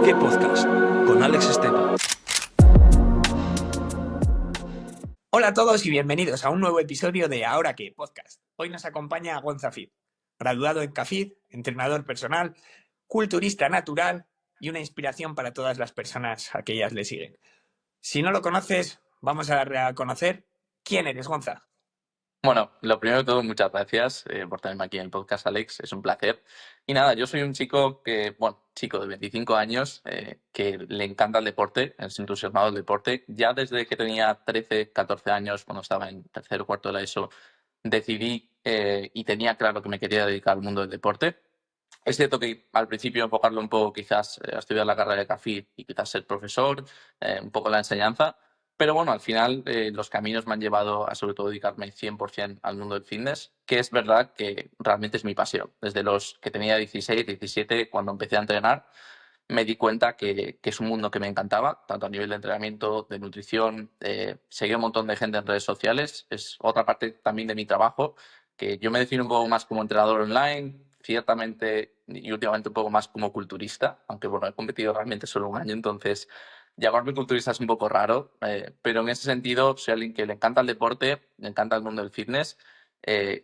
qué podcast con Alex Estepa. Hola a todos y bienvenidos a un nuevo episodio de Ahora qué podcast. Hoy nos acompaña Gonza Fid, graduado en CAFID, entrenador personal, culturista natural y una inspiración para todas las personas a que ellas le siguen. Si no lo conoces, vamos a darle a conocer quién eres, Gonza. Bueno, lo primero de todo, muchas gracias por tenerme aquí en el podcast, Alex. Es un placer. Y nada, yo soy un chico chico de 25 años que le encanta el deporte, es entusiasmado del deporte. Ya desde que tenía 13, 14 años, cuando estaba en tercer o cuarto de la ESO, decidí y tenía claro que me quería dedicar al mundo del deporte. Es cierto que al principio enfocarlo un poco quizás a estudiar la carrera de CAFID y quizás ser profesor, un poco la enseñanza, pero bueno, al final los caminos me han llevado a sobre todo dedicarme 100% al mundo del fitness, que es verdad que realmente es mi pasión. Desde los que tenía 16, 17, cuando empecé a entrenar, me di cuenta que es un mundo que me encantaba, tanto a nivel de entrenamiento, de nutrición, seguí un montón de gente en redes sociales, es otra parte también de mi trabajo, que yo me defino un poco más como entrenador online, ciertamente y últimamente un poco más como culturista, aunque bueno, he competido realmente solo un año, entonces llamarme culturista es un poco raro, pero en ese sentido soy alguien que le encanta el deporte, le encanta el mundo del fitness.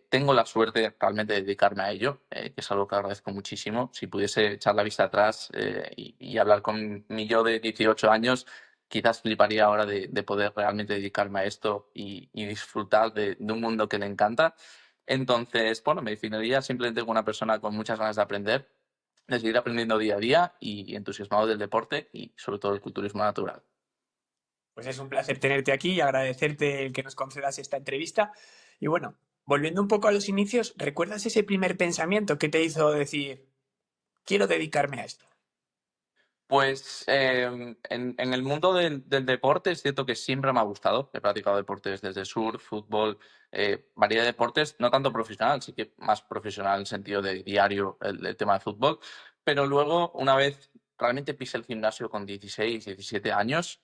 Tengo la suerte realmente de dedicarme a ello, que es algo que agradezco muchísimo. Si pudiese echar la vista atrás y hablar con mi yo de 18 años, quizás fliparía ahora de poder realmente dedicarme a esto y disfrutar de un mundo que le encanta. Entonces, bueno, me definiría simplemente como una persona con muchas ganas de aprender, de seguir aprendiendo día a día y entusiasmado del deporte y sobre todo del culturismo natural. Pues es un placer tenerte aquí y agradecerte el que nos concedas esta entrevista. Y bueno, volviendo un poco a los inicios, ¿recuerdas ese primer pensamiento que te hizo decir, quiero dedicarme a esto? Pues en el mundo del deporte es cierto que siempre me ha gustado. He practicado deportes desde surf, fútbol, variedad de deportes, no tanto profesional, sí que más profesional en el sentido de diario el tema de fútbol. Pero luego, una vez realmente pisé el gimnasio con 16, 17 años,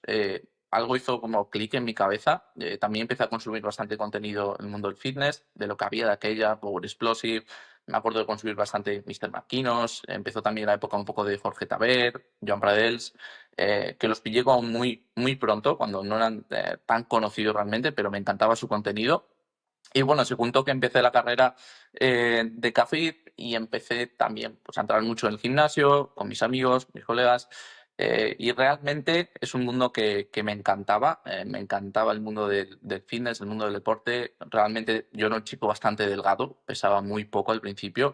algo hizo como clic en mi cabeza. También empecé a consumir bastante contenido en el mundo del fitness, de lo que había de aquella, Power Explosive. Me acuerdo de consumir bastante Mr. McKinnon, empezó también la época un poco de Jorge Taber, Joan Pradels, que los pillé como muy, muy pronto, cuando no eran tan conocidos realmente, pero me encantaba su contenido. Y bueno, se juntó que empecé la carrera de CAFID y empecé también pues, a entrar mucho en el gimnasio, con mis amigos, mis colegas, y realmente es un mundo que me encantaba el mundo del fitness, el mundo del deporte. Realmente yo era un chico bastante delgado, pesaba muy poco al principio.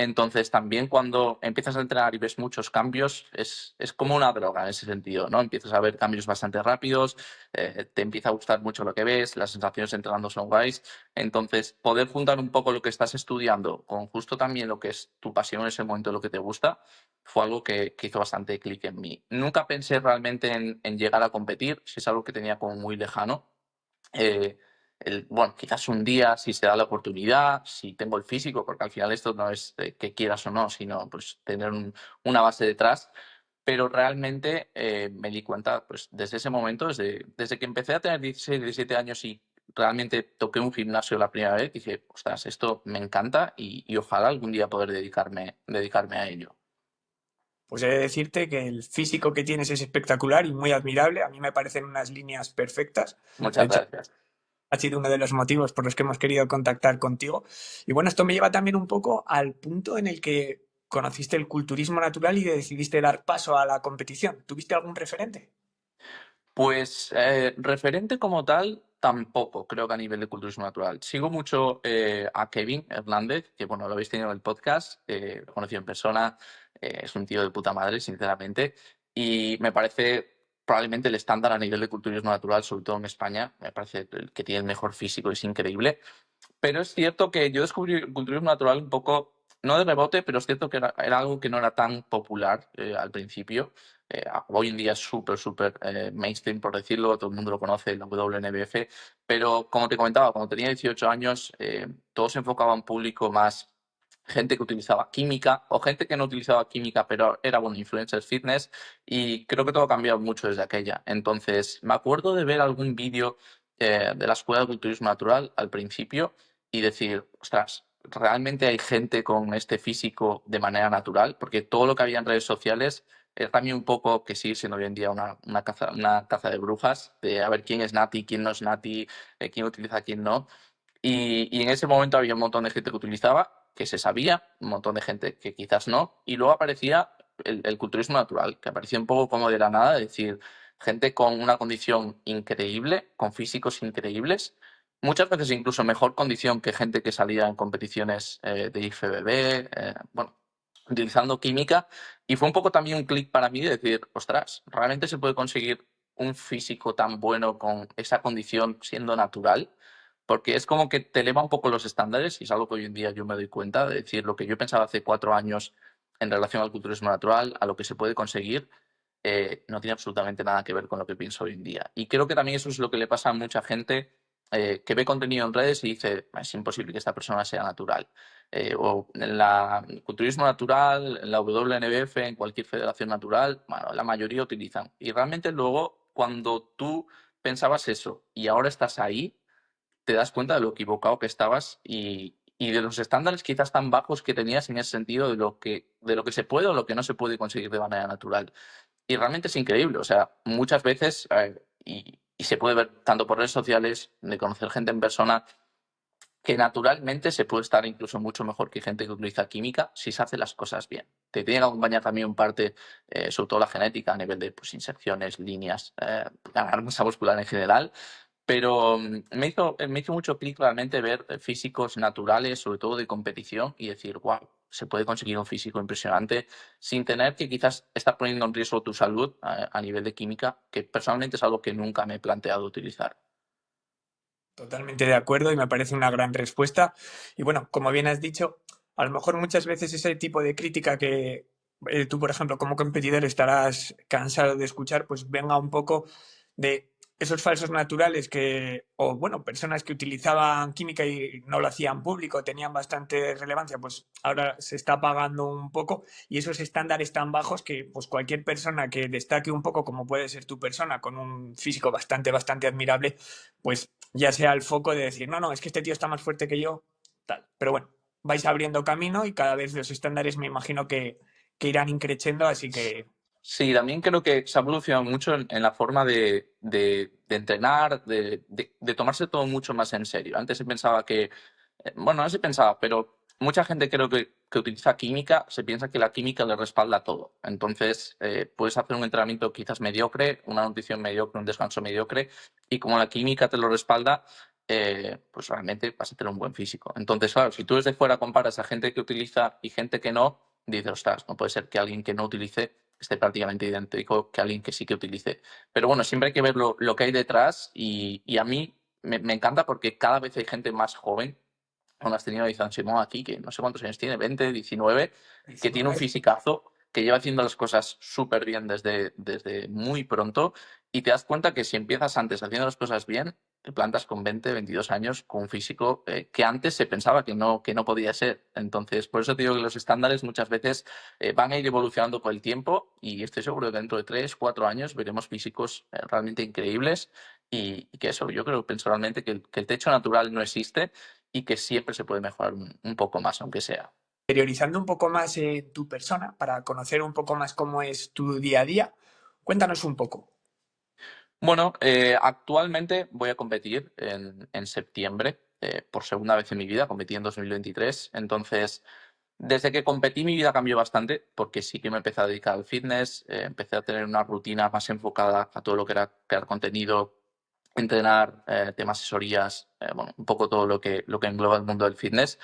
Entonces también cuando empiezas a entrenar y ves muchos cambios, es como una droga en ese sentido, ¿no? Empiezas a ver cambios bastante rápidos, te empieza a gustar mucho lo que ves, las sensaciones entrenando son guays. Entonces, poder juntar un poco lo que estás estudiando con justo también lo que es tu pasión en ese momento, lo que te gusta, fue algo que hizo bastante clic en mí. Nunca pensé realmente en llegar a competir, si es algo que tenía como muy lejano. Eh, bueno, quizás un día, si se da la oportunidad, si tengo el físico, porque al final esto no es que quieras o no, sino pues tener una base detrás. Pero realmente me di cuenta, pues desde ese momento, desde que empecé a tener 16, 17 años y realmente toqué un gimnasio la primera vez, dije, ostras, esto me encanta y ojalá algún día poder dedicarme a ello. Pues he de decirte que el físico que tienes es espectacular y muy admirable. A mí me parecen unas líneas perfectas. De Muchas hecho, gracias. ha sido uno de los motivos por los que hemos querido contactar contigo. Y bueno, esto me lleva también un poco al punto en el que conociste el culturismo natural y decidiste dar paso a la competición. ¿Tuviste algún referente? Pues referente como tal, tampoco creo que a nivel de culturismo natural. Sigo mucho a Kevin Hernández, que bueno, lo habéis tenido en el podcast, lo conocí en persona, es un tío de puta madre, sinceramente, y me parece probablemente el estándar a nivel de culturismo natural, sobre todo en España, me parece el que tiene el mejor físico, es increíble. Pero es cierto que yo descubrí el culturismo natural un poco, no de rebote, pero es cierto que era algo que no era tan popular al principio. Hoy en día es súper, súper mainstream, por decirlo, todo el mundo lo conoce, la WNBF, pero como te comentaba, cuando tenía 18 años, todo se enfocaba en público más gente que utilizaba química o gente que no utilizaba química, pero era bueno, influencers fitness, y creo que todo ha cambiado mucho desde aquella. Entonces, me acuerdo de ver algún vídeo de la Escuela de Culturismo Natural al principio y decir, ostras, realmente hay gente con este físico de manera natural, porque todo lo que había en redes sociales también un poco que sigue siendo hoy en día una caza de brujas, de a ver quién es nati, quién no es nati, quién utiliza, quién no. Y en ese momento había un montón de gente que utilizaba, que se sabía, un montón de gente que quizás no, y luego aparecía el culturismo natural, que aparecía un poco como de la nada, es decir, gente con una condición increíble, con físicos increíbles, muchas veces incluso mejor condición que gente que salía en competiciones de IFBB, bueno, utilizando química, y fue un poco también un clic para mí de decir, ostras, ¿realmente se puede conseguir un físico tan bueno con esa condición siendo natural? Porque es como que te eleva un poco los estándares y es algo que hoy en día yo me doy cuenta de decir lo que yo pensaba hace 4 años en relación al culturismo natural, a lo que se puede conseguir, no tiene absolutamente nada que ver con lo que pienso hoy en día. Y creo que también eso es lo que le pasa a mucha gente que ve contenido en redes y dice, es imposible que esta persona sea natural. O en el culturismo natural, en la WNBF, en cualquier federación natural, bueno, la mayoría utilizan. Y realmente luego, cuando tú pensabas eso y ahora estás ahí, te das cuenta de lo equivocado que estabas y de los estándares quizás tan bajos que tenías en ese sentido de lo que se puede o lo que no se puede conseguir de manera natural. Y realmente es increíble, o sea, muchas veces, y se puede ver tanto por redes sociales, de conocer gente en persona, que naturalmente se puede estar incluso mucho mejor que gente que utiliza química si se hace las cosas bien. Te tiene que acompañar también un parte, sobre todo la genética, a nivel de pues, inserciones, líneas, ganar masa muscular en general, pero me hizo mucho clic realmente ver físicos naturales, sobre todo de competición, y decir, wow, se puede conseguir un físico impresionante sin tener que quizás estar poniendo en riesgo tu salud a nivel de química, que personalmente es algo que nunca me he planteado utilizar. Totalmente de acuerdo y me parece una gran respuesta. Y bueno, como bien has dicho, a lo mejor muchas veces ese tipo de crítica que tú, por ejemplo, como competidor estarás cansado de escuchar, pues venga un poco de esos falsos naturales que, o bueno, personas que utilizaban química y no lo hacían público, tenían bastante relevancia, pues ahora se está apagando un poco y esos estándares tan bajos que pues cualquier persona que destaque un poco, como puede ser tu persona, con un físico bastante admirable, pues ya sea el foco de decir, no, es que este tío está más fuerte que yo, tal. Pero bueno, vais abriendo camino y cada vez los estándares me imagino que irán increciendo, así que Sí, también creo que se ha evolucionado mucho en la forma de entrenar, de tomarse todo mucho más en serio. Antes se pensaba que, bueno, no se pensaba, pero mucha gente creo que utiliza química, se piensa que la química le respalda todo. Entonces, puedes hacer un entrenamiento quizás mediocre, una nutrición mediocre, un descanso mediocre, y como la química te lo respalda, pues realmente vas a tener un buen físico. Entonces, claro, si tú desde fuera comparas a gente que utiliza y gente que no, dices, ostras, no puede ser que alguien que no utilice esté prácticamente idéntico que alguien que sí que utilice. Pero bueno, siempre hay que ver lo que hay detrás y a mí me encanta porque cada vez hay gente más joven. Aún has tenido a Izan Simón aquí, que no sé cuántos años tiene, 20, 19, que tiene un fisicazo, que lleva haciendo las cosas súper bien desde muy pronto y te das cuenta que si empiezas antes haciendo las cosas bien, te plantas con 20, 22 años con un físico que antes se pensaba que no podía ser. Entonces, por eso te digo que los estándares muchas veces van a ir evolucionando con el tiempo y estoy seguro que dentro de 3, 4 años veremos físicos realmente increíbles y que eso, yo creo personalmente que el techo natural no existe y que siempre se puede mejorar un poco más, aunque sea. interiorizando un poco más en tu persona, para conocer un poco más cómo es tu día a día, cuéntanos un poco. Bueno, actualmente voy a competir en septiembre, por segunda vez en mi vida, competí en 2023. Entonces, desde que competí mi vida cambió bastante, porque sí que me empecé a dedicar al fitness, empecé a tener una rutina más enfocada a todo lo que era crear contenido, entrenar, temas asesorías, bueno, un poco todo lo que engloba el mundo del fitness.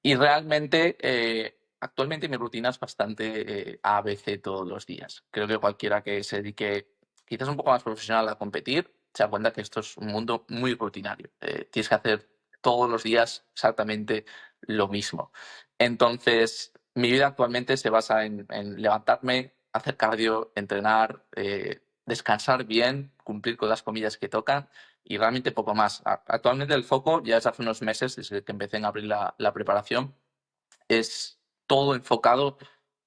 Y realmente, actualmente mi rutina es bastante ABC todos los días. Creo que cualquiera que se dedique quizás un poco más profesional a competir se da cuenta que esto es un mundo muy rutinario. Tienes que hacer todos los días exactamente lo mismo. Entonces, mi vida actualmente se basa en levantarme, hacer cardio, entrenar, descansar bien, cumplir con las comidas que tocan y realmente poco más. Actualmente el foco, ya desde hace unos meses, desde que empecé en abrir la preparación, es todo enfocado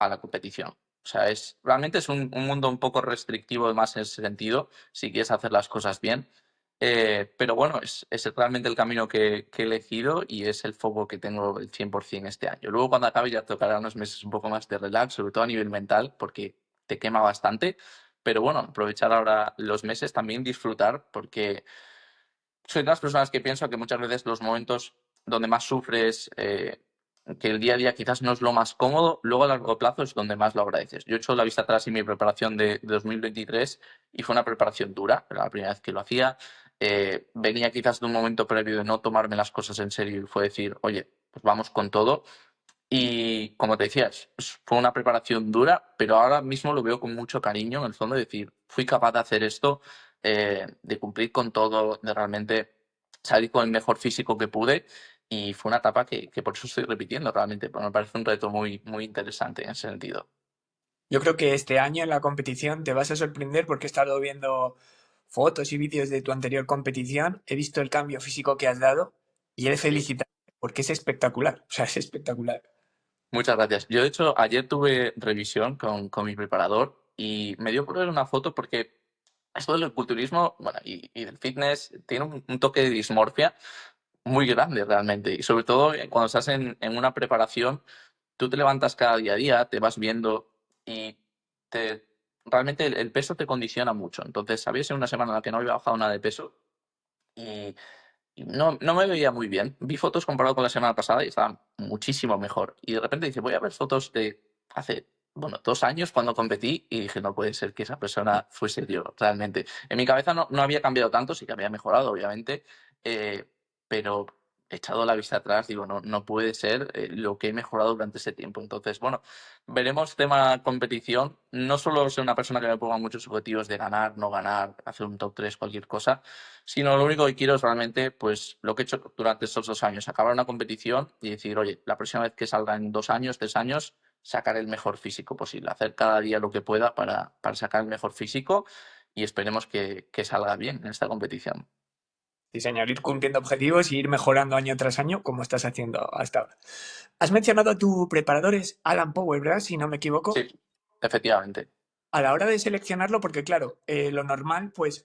a la competición. O sea, realmente es un mundo un poco restrictivo más en ese sentido, si quieres hacer las cosas bien. Pero bueno, es realmente el camino que he elegido y es el foco que tengo el 100% este año. Luego cuando acabe ya tocará unos meses un poco más de relax, sobre todo a nivel mental, porque te quema bastante. Pero bueno, aprovechar ahora los meses, también disfrutar, porque soy de las personas que pienso que muchas veces los momentos donde más sufres, que el día a día quizás no es lo más cómodo, luego a largo plazo es donde más lo agradeces. Yo he hecho la vista atrás en mi preparación de 2023 y fue una preparación dura, era la primera vez que lo hacía. Venía quizás de un momento previo de no tomarme las cosas en serio y fue decir, oye, pues vamos con todo. Y como te decías, fue una preparación dura, pero ahora mismo lo veo con mucho cariño en el fondo, de decir, fui capaz de hacer esto, de cumplir con todo, de realmente salir con el mejor físico que pude y fue una etapa que por eso estoy repitiendo realmente, porque me parece un reto muy, muy interesante en ese sentido. Yo creo que este año en la competición te vas a sorprender porque he estado viendo fotos y vídeos de tu anterior competición, he visto el cambio físico que has dado y he de felicitarte porque es espectacular, o sea, es espectacular. Muchas gracias. Yo, de hecho, ayer tuve revisión con mi preparador y me dio por ver una foto porque esto del culturismo, bueno, y del fitness tiene un toque de dismorfia muy grande realmente. Y sobre todo cuando estás en una preparación, tú te levantas cada día a día, te vas viendo y te, realmente el peso te condiciona mucho. Entonces, había sido una semana en la que no había bajado nada de peso y no me veía muy bien. Vi fotos comparado con la semana pasada y estaban muchísimo mejor. Y de repente dije, voy a ver fotos de hace, bueno, 2 años cuando competí y dije, no puede ser que esa persona fuese yo, realmente. En mi cabeza no había cambiado tanto, sí que había mejorado, obviamente, eh, pero echado la vista atrás, digo, no puede ser lo que he mejorado durante ese tiempo. Entonces, bueno, veremos tema competición. No solo ser una persona que me ponga muchos objetivos de ganar, no ganar, hacer un top 3 cualquier cosa, sino lo único que quiero es realmente, pues, lo que he hecho durante estos 2 años, acabar una competición y decir, oye, la próxima vez que salga en 2 años, 3 años, sacar el mejor físico posible, hacer cada día lo que pueda para sacar el mejor físico y esperemos que salga bien en esta competición. Sí, señor, ir cumpliendo objetivos y ir mejorando año tras año como estás haciendo hasta ahora. Has mencionado a tu preparador, es Alan Power, ¿verdad? Si no me equivoco. Sí, efectivamente. A la hora de seleccionarlo, porque claro, lo normal, pues,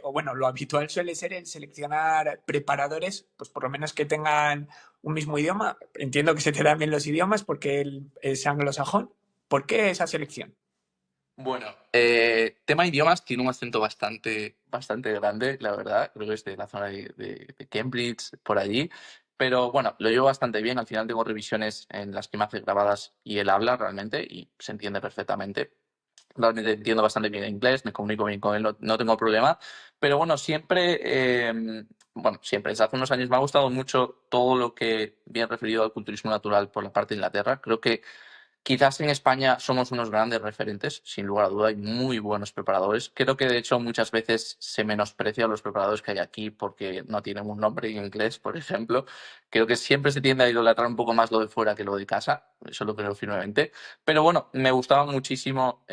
o bueno, lo habitual suele ser el seleccionar preparadores, pues por lo menos que tengan un mismo idioma. Entiendo que se te dan bien los idiomas porque él es anglosajón. ¿Por qué esa selección? Bueno, tema idiomas tiene un acento bastante, bastante grande, la verdad. Creo que es de la zona de Cambridge, por allí. Pero bueno, lo llevo bastante bien. Al final tengo revisiones en las que me hace grabadas y él habla realmente y se entiende perfectamente. Realmente entiendo bastante bien el inglés, me comunico bien con él, no tengo problema. Pero bueno, siempre, desde hace unos años me ha gustado mucho todo lo que viene referido al culturismo natural por la parte de Inglaterra. Creo que quizás en España somos unos grandes referentes, sin lugar a duda, hay muy buenos preparadores. Creo que de hecho muchas veces se menosprecia a los preparadores que hay aquí porque no tienen un nombre en inglés, por ejemplo. Creo que siempre se tiende a idolatrar un poco más lo de fuera que lo de casa, eso lo creo firmemente. Pero bueno, me gustaba muchísimo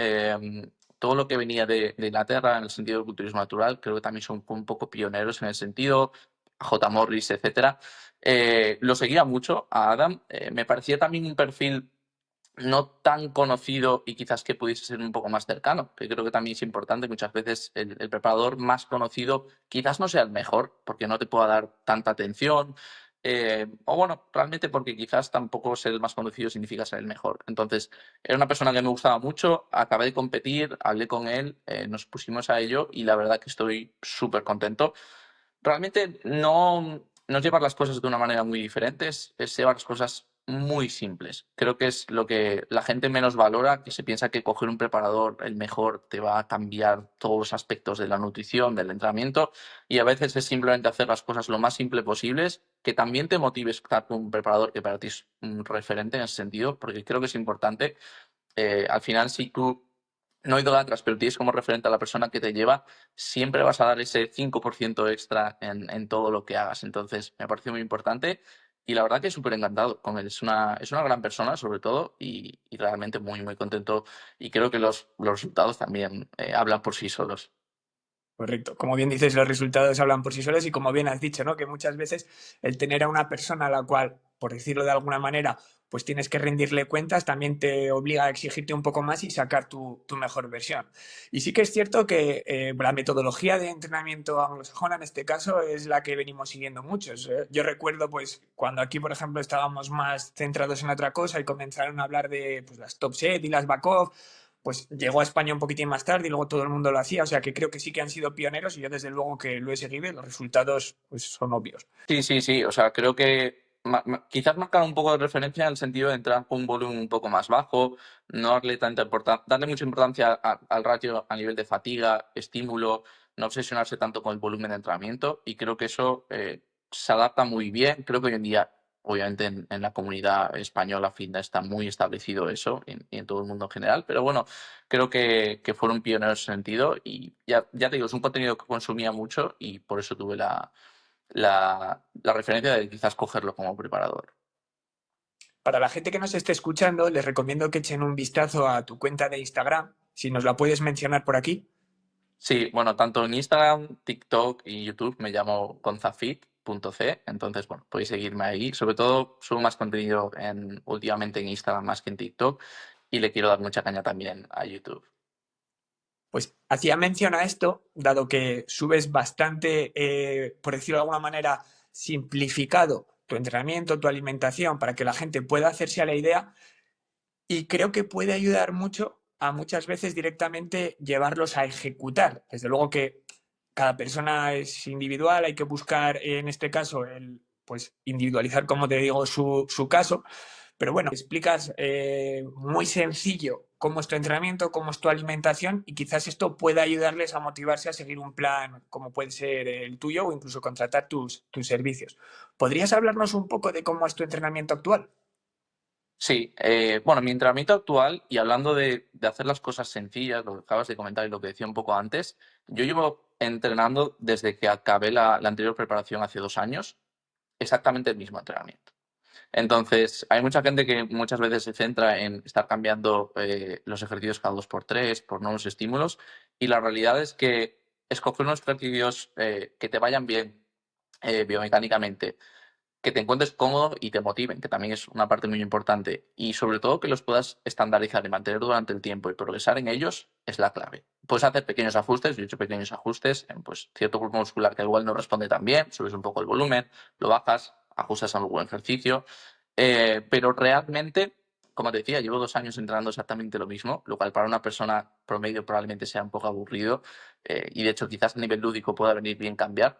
todo lo que venía de Inglaterra en el sentido del culturismo natural. Creo que también son un poco pioneros en el sentido. J. Morris, etcétera. Lo seguía mucho a Adam. Me parecía también un perfil no tan conocido y quizás que pudiese ser un poco más cercano, que creo que también es importante. Muchas veces el preparador más conocido quizás no sea el mejor, porque no te pueda dar tanta atención, o bueno, realmente porque quizás tampoco ser el más conocido significa ser el mejor. Entonces, era una persona que me gustaba mucho, acabé de competir, hablé con él, nos pusimos a ello y la verdad que estoy súper contento. Realmente no es llevar las cosas de una manera muy diferente, es llevar las cosas muy simples. Creo que es lo que la gente menos valora, que se piensa que coger un preparador, el mejor, te va a cambiar todos los aspectos de la nutrición, del entrenamiento, y a veces es simplemente hacer las cosas lo más simple posibles, que también te motive estar con un preparador que para ti es un referente en ese sentido, porque creo que es importante. Al final, si tú no idolatras, pero tienes como referente a la persona que te lleva, siempre vas a dar ese 5% extra en todo lo que hagas. Entonces, me parece muy importante y la verdad que súper encantado con él. Es una gran persona, sobre todo, y realmente muy, muy contento. Y creo que los resultados también hablan por sí solos. Correcto. Como bien dices, los resultados hablan por sí solos y como bien has dicho, ¿no? Que muchas veces el tener a una persona a la cual, por decirlo de alguna manera, pues tienes que rendirle cuentas, también te obliga a exigirte un poco más y sacar tu mejor versión. Y sí que es cierto que la metodología de entrenamiento anglosajona en este caso es la que venimos siguiendo muchos. Yo recuerdo, pues, cuando aquí, por ejemplo, estábamos más centrados en otra cosa y comenzaron a hablar de pues, las top set y las back off, pues llegó a España un poquitín más tarde y luego todo el mundo lo hacía, o sea que creo que sí que han sido pioneros y yo desde luego que lo he seguido y los resultados pues son obvios. Sí, sí, sí. O sea, creo que quizás marcar un poco de referencia en el sentido de entrar con un volumen un poco más bajo, no darle tanta importancia, darle mucha importancia al ratio a nivel de fatiga, estímulo, no obsesionarse tanto con el volumen de entrenamiento. Y creo que eso se adapta muy bien. Creo que hoy en día, obviamente, en la comunidad española fitness está muy establecido eso y en todo el mundo en general. Pero bueno, creo que fueron pioneros en ese sentido. Y ya te digo, es un contenido que consumía mucho y por eso tuve la referencia de quizás cogerlo como preparador. Para la gente que nos esté escuchando, les recomiendo que echen un vistazo a tu cuenta de Instagram, si nos la puedes mencionar por aquí. Sí, bueno, tanto en Instagram, TikTok y YouTube me llamo gonzafit.c, entonces, bueno, podéis seguirme ahí. Sobre todo subo más contenido últimamente en Instagram más que en TikTok y le quiero dar mucha caña también a YouTube. Pues hacía mención a esto, dado que subes bastante, por decirlo de alguna manera, simplificado tu entrenamiento, tu alimentación, para que la gente pueda hacerse a la idea. Y creo que puede ayudar mucho a muchas veces directamente llevarlos a ejecutar. Desde luego que cada persona es individual, hay que buscar en este caso pues individualizar, como te digo, su caso. Pero bueno, explicas muy sencillo cómo es tu entrenamiento, cómo es tu alimentación y quizás esto pueda ayudarles a motivarse a seguir un plan como puede ser el tuyo o incluso contratar tus servicios. ¿Podrías hablarnos un poco de cómo es tu entrenamiento actual? Sí, bueno, mi entrenamiento actual, y hablando de hacer las cosas sencillas, lo que acabas de comentar y lo que decía un poco antes, yo llevo entrenando desde que acabé la anterior preparación hace 2 años, exactamente el mismo entrenamiento. Entonces, hay mucha gente que muchas veces se centra en estar cambiando los ejercicios cada 2x3 por nuevos estímulos, y la realidad es que escoger unos ejercicios que te vayan bien biomecánicamente, que te encuentres cómodo y te motiven, que también es una parte muy importante. Y sobre todo que los puedas estandarizar y mantener durante el tiempo y progresar en ellos es la clave. Puedes hacer pequeños ajustes, yo he hecho pequeños ajustes en pues, cierto grupo muscular que igual no responde tan bien, subes un poco el volumen, lo bajas, ajustas a algún ejercicio. Pero realmente, como te decía, llevo 2 años entrenando exactamente lo mismo, lo cual para una persona promedio probablemente sea un poco aburrido y de hecho quizás a nivel lúdico pueda venir bien cambiar.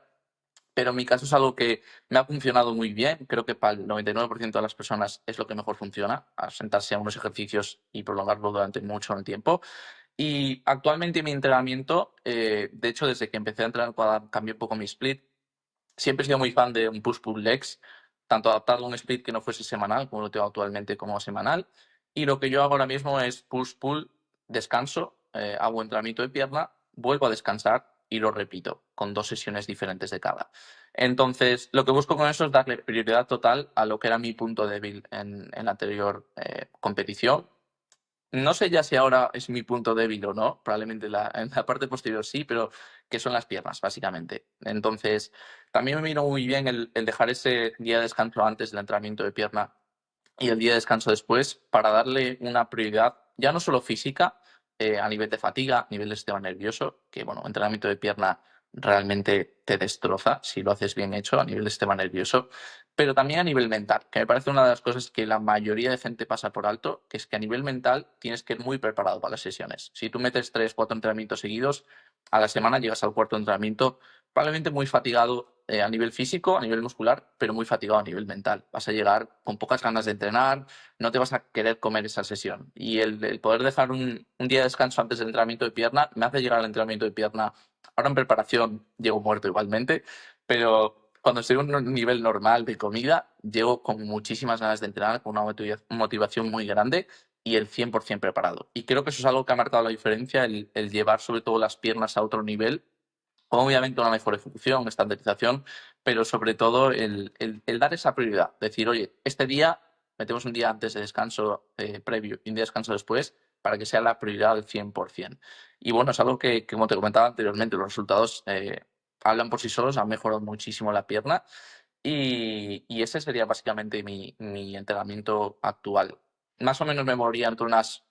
Pero en mi caso es algo que me ha funcionado muy bien. Creo que para el 99% de las personas es lo que mejor funciona, a sentarse a unos ejercicios y prolongarlo durante mucho en el tiempo. Y actualmente mi entrenamiento, de hecho, desde que empecé a entrenar, cambié un poco mi split. Siempre he sido muy fan de un push-pull legs, tanto adaptado a un split que no fuese semanal, como lo tengo actualmente, como semanal. Y lo que yo hago ahora mismo es push-pull, descanso, hago entrenamiento de pierna, vuelvo a descansar y lo repito, con 2 sesiones diferentes de cada. Entonces, lo que busco con eso es darle prioridad total a lo que era mi punto débil en la anterior competición. No sé ya si ahora es mi punto débil o no, probablemente en la parte posterior sí, pero que son las piernas, básicamente. Entonces, también me vino muy bien el dejar ese día de descanso antes del entrenamiento de pierna y el día de descanso después para darle una prioridad, ya no solo física, a nivel de fatiga, a nivel de sistema nervioso, que bueno, entrenamiento de pierna realmente te destroza si lo haces bien hecho a nivel de sistema nervioso, pero también a nivel mental, que me parece una de las cosas que la mayoría de gente pasa por alto, que es que a nivel mental tienes que ir muy preparado para las sesiones. Si tú metes 3, 4 entrenamientos seguidos, a la semana llegas al cuarto entrenamiento probablemente muy fatigado a nivel físico, a nivel muscular, pero muy fatigado a nivel mental. Vas a llegar con pocas ganas de entrenar, no te vas a querer comer esa sesión. Y el poder dejar un día de descanso antes del entrenamiento de pierna me hace llegar al entrenamiento de pierna. Ahora en preparación llego muerto igualmente, pero cuando estoy en un nivel normal de comida, llego con muchísimas ganas de entrenar, con una motivación muy grande y el 100% preparado. Y creo que eso es algo que ha marcado la diferencia, el llevar sobre todo las piernas a otro nivel, obviamente una mejor ejecución, estandarización, pero sobre todo el dar esa prioridad. Decir, oye, este día metemos un día antes de descanso previo y un día de descanso después para que sea la prioridad del 100%. Y bueno, es algo que como te comentaba anteriormente, los resultados hablan por sí solos, han mejorado muchísimo la pierna y ese sería básicamente mi entrenamiento actual. Más o menos me moría entre unas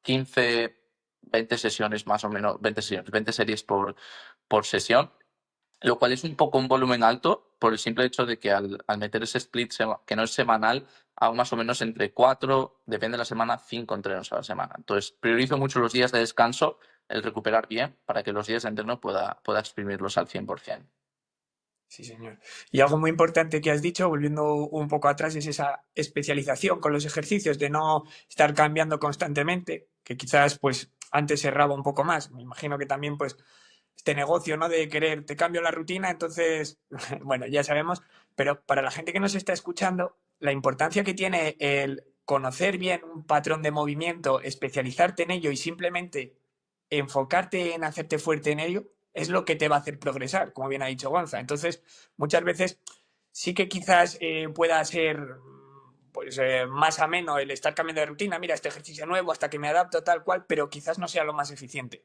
15, 20 sesiones, más o menos, 20 sesiones, 20 series por sesión. lo cual es un poco un volumen alto por el simple hecho de que al meter ese split que no es semanal, hago más o menos entre 4, depende de la semana, 5 entrenos a la semana. Entonces, priorizo mucho los días de descanso, el recuperar bien, para que los días de entreno pueda exprimirlos al 100%. Sí, señor. Y algo muy importante que has dicho, volviendo un poco atrás, es esa especialización con los ejercicios, de no estar cambiando constantemente, que quizás pues antes erraba un poco más. Me imagino que también pues este negocio, ¿no? De querer, te cambio la rutina, entonces, bueno, ya sabemos, pero para la gente que nos está escuchando, la importancia que tiene el conocer bien un patrón de movimiento, especializarte en ello y simplemente enfocarte en hacerte fuerte en ello, es lo que te va a hacer progresar, como bien ha dicho Gonza. Entonces, muchas veces sí que quizás pueda ser pues más ameno el estar cambiando de rutina, mira, este ejercicio nuevo hasta que me adapto tal cual, pero quizás no sea lo más eficiente.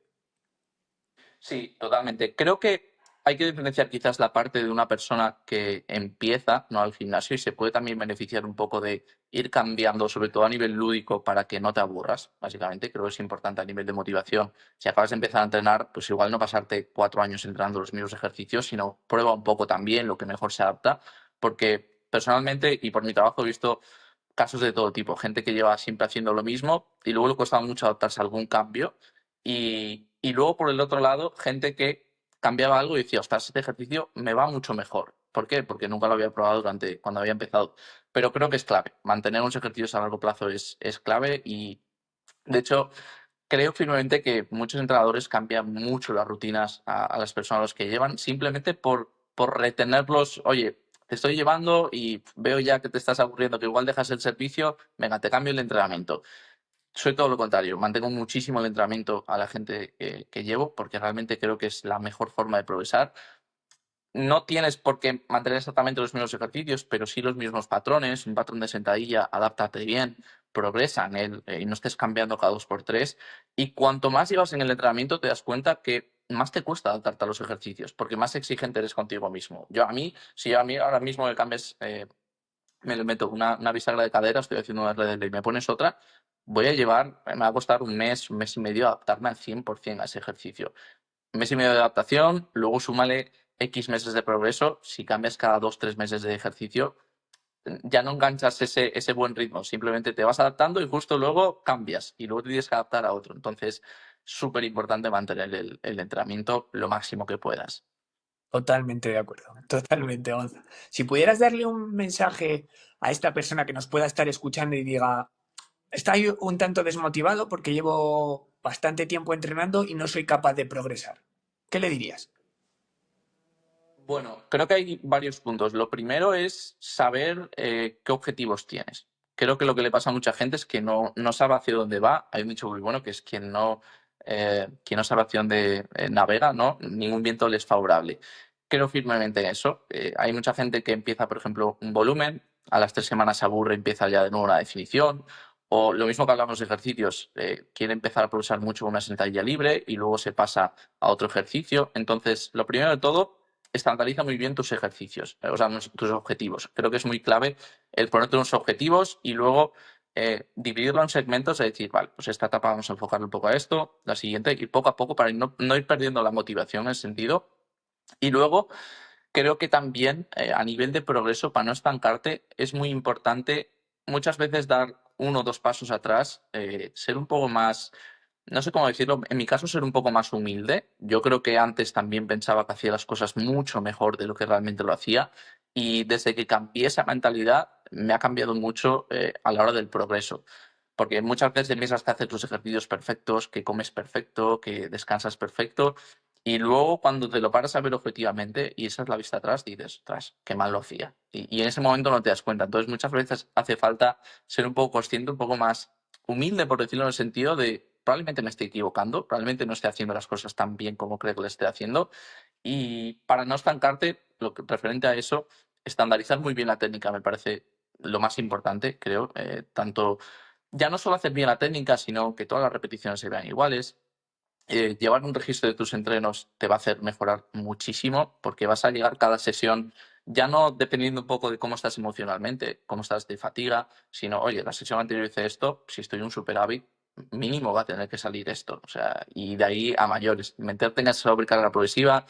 Sí, totalmente. Creo que hay que diferenciar quizás la parte de una persona que empieza, ¿no?, al gimnasio y se puede también beneficiar un poco de ir cambiando, sobre todo a nivel lúdico, para que no te aburras, básicamente. Creo que es importante a nivel de motivación. Si acabas de empezar a entrenar, pues igual no pasarte 4 años entrenando los mismos ejercicios, sino prueba un poco también lo que mejor se adapta, porque personalmente y por mi trabajo he visto casos de todo tipo, gente que lleva siempre haciendo lo mismo y luego le cuesta mucho adaptarse a algún cambio y luego por el otro lado, gente que cambiaba algo y decía, ostras, este ejercicio me va mucho mejor. ¿Por qué? Porque nunca lo había probado cuando había empezado. Pero creo que es clave. Mantener unos ejercicios a largo plazo es clave y, de hecho, creo firmemente que muchos entrenadores cambian mucho las rutinas a las personas a los que llevan simplemente por retenerlos. Oye, te estoy llevando y veo ya que te estás aburriendo, que igual dejas el servicio, venga, te cambio el entrenamiento. Soy todo lo contrario, mantengo muchísimo el entrenamiento a la gente que llevo porque realmente creo que es la mejor forma de progresar. No tienes por qué mantener exactamente los mismos ejercicios, pero sí los mismos patrones, un patrón de sentadilla, adáptate bien, progresa en él y no estés cambiando cada 2 por 3. Y cuanto más llevas en el entrenamiento, te das cuenta que más te cuesta adaptarte a los ejercicios, porque más exigente eres contigo mismo. Si a mí ahora mismo me cambies, me meto una bisagra de cadera, estoy haciendo una red y me pones otra, me va a costar un mes y medio adaptarme al 100% a ese ejercicio. Un mes y medio de adaptación, luego súmale X meses de progreso. Si cambias cada 2, 3 meses de ejercicio, ya no enganchas ese buen ritmo, simplemente te vas adaptando y justo luego cambias y luego te tienes que adaptar a otro. Entonces, súper importante mantener el entrenamiento lo máximo que puedas. Totalmente de acuerdo, totalmente, Gonza. Si pudieras darle un mensaje a esta persona que nos pueda estar escuchando y diga, estoy un tanto desmotivado porque llevo bastante tiempo entrenando y no soy capaz de progresar, ¿qué le dirías? Bueno, creo que hay varios puntos. Lo primero es saber qué objetivos tienes. Creo que lo que le pasa a mucha gente es que no sabe hacia dónde va. Hay un dicho muy bueno que es quien no sabe hacia dónde navega, ¿no? Ningún viento le es favorable. Creo firmemente en eso. Hay mucha gente que empieza, por ejemplo, un volumen, a las 3 semanas se aburre, empieza ya de nuevo una definición. O lo mismo que hablamos de ejercicios, quiere empezar a progresar mucho una sentadilla libre y luego se pasa a otro ejercicio. Entonces, lo primero de todo, estandariza muy bien tus ejercicios, o sea, tus objetivos. Creo que es muy clave el ponerte unos objetivos y luego dividirlo en segmentos, es decir, vale, pues esta etapa vamos a enfocarlo un poco a esto, la siguiente, y poco a poco para no ir perdiendo la motivación en ese sentido. Y luego creo que también a nivel de progreso, para no estancarte, es muy importante muchas veces dar 1 o 2 pasos atrás, ser un poco más, no sé cómo decirlo, en mi caso ser un poco más humilde. Yo creo que antes también pensaba que hacía las cosas mucho mejor de lo que realmente lo hacía y desde que cambié esa mentalidad me ha cambiado mucho a la hora del progreso. Porque muchas veces piensas que haces los ejercicios perfectos, que comes perfecto, que descansas perfecto, y luego cuando te lo paras a ver objetivamente y esa es la vista atrás, dices, ostras, qué mal lo hacía. Y en ese momento no te das cuenta. Entonces muchas veces hace falta ser un poco consciente, un poco más humilde, por decirlo en el sentido de probablemente me esté equivocando, probablemente no esté haciendo las cosas tan bien como creo que lo esté haciendo. Y para no estancarte, referente a eso, estandarizar muy bien la técnica me parece lo más importante, creo. Tanto ya no solo hacer bien la técnica, sino que todas las repeticiones se vean iguales. Llevar un registro de tus entrenos te va a hacer mejorar muchísimo porque vas a llegar cada sesión ya no dependiendo un poco de cómo estás emocionalmente, cómo estás de fatiga, sino, oye, la sesión anterior hice esto, si estoy un superávit, mínimo va a tener que salir esto. O sea, y de ahí a mayores. Meterte en esa sobrecarga progresiva,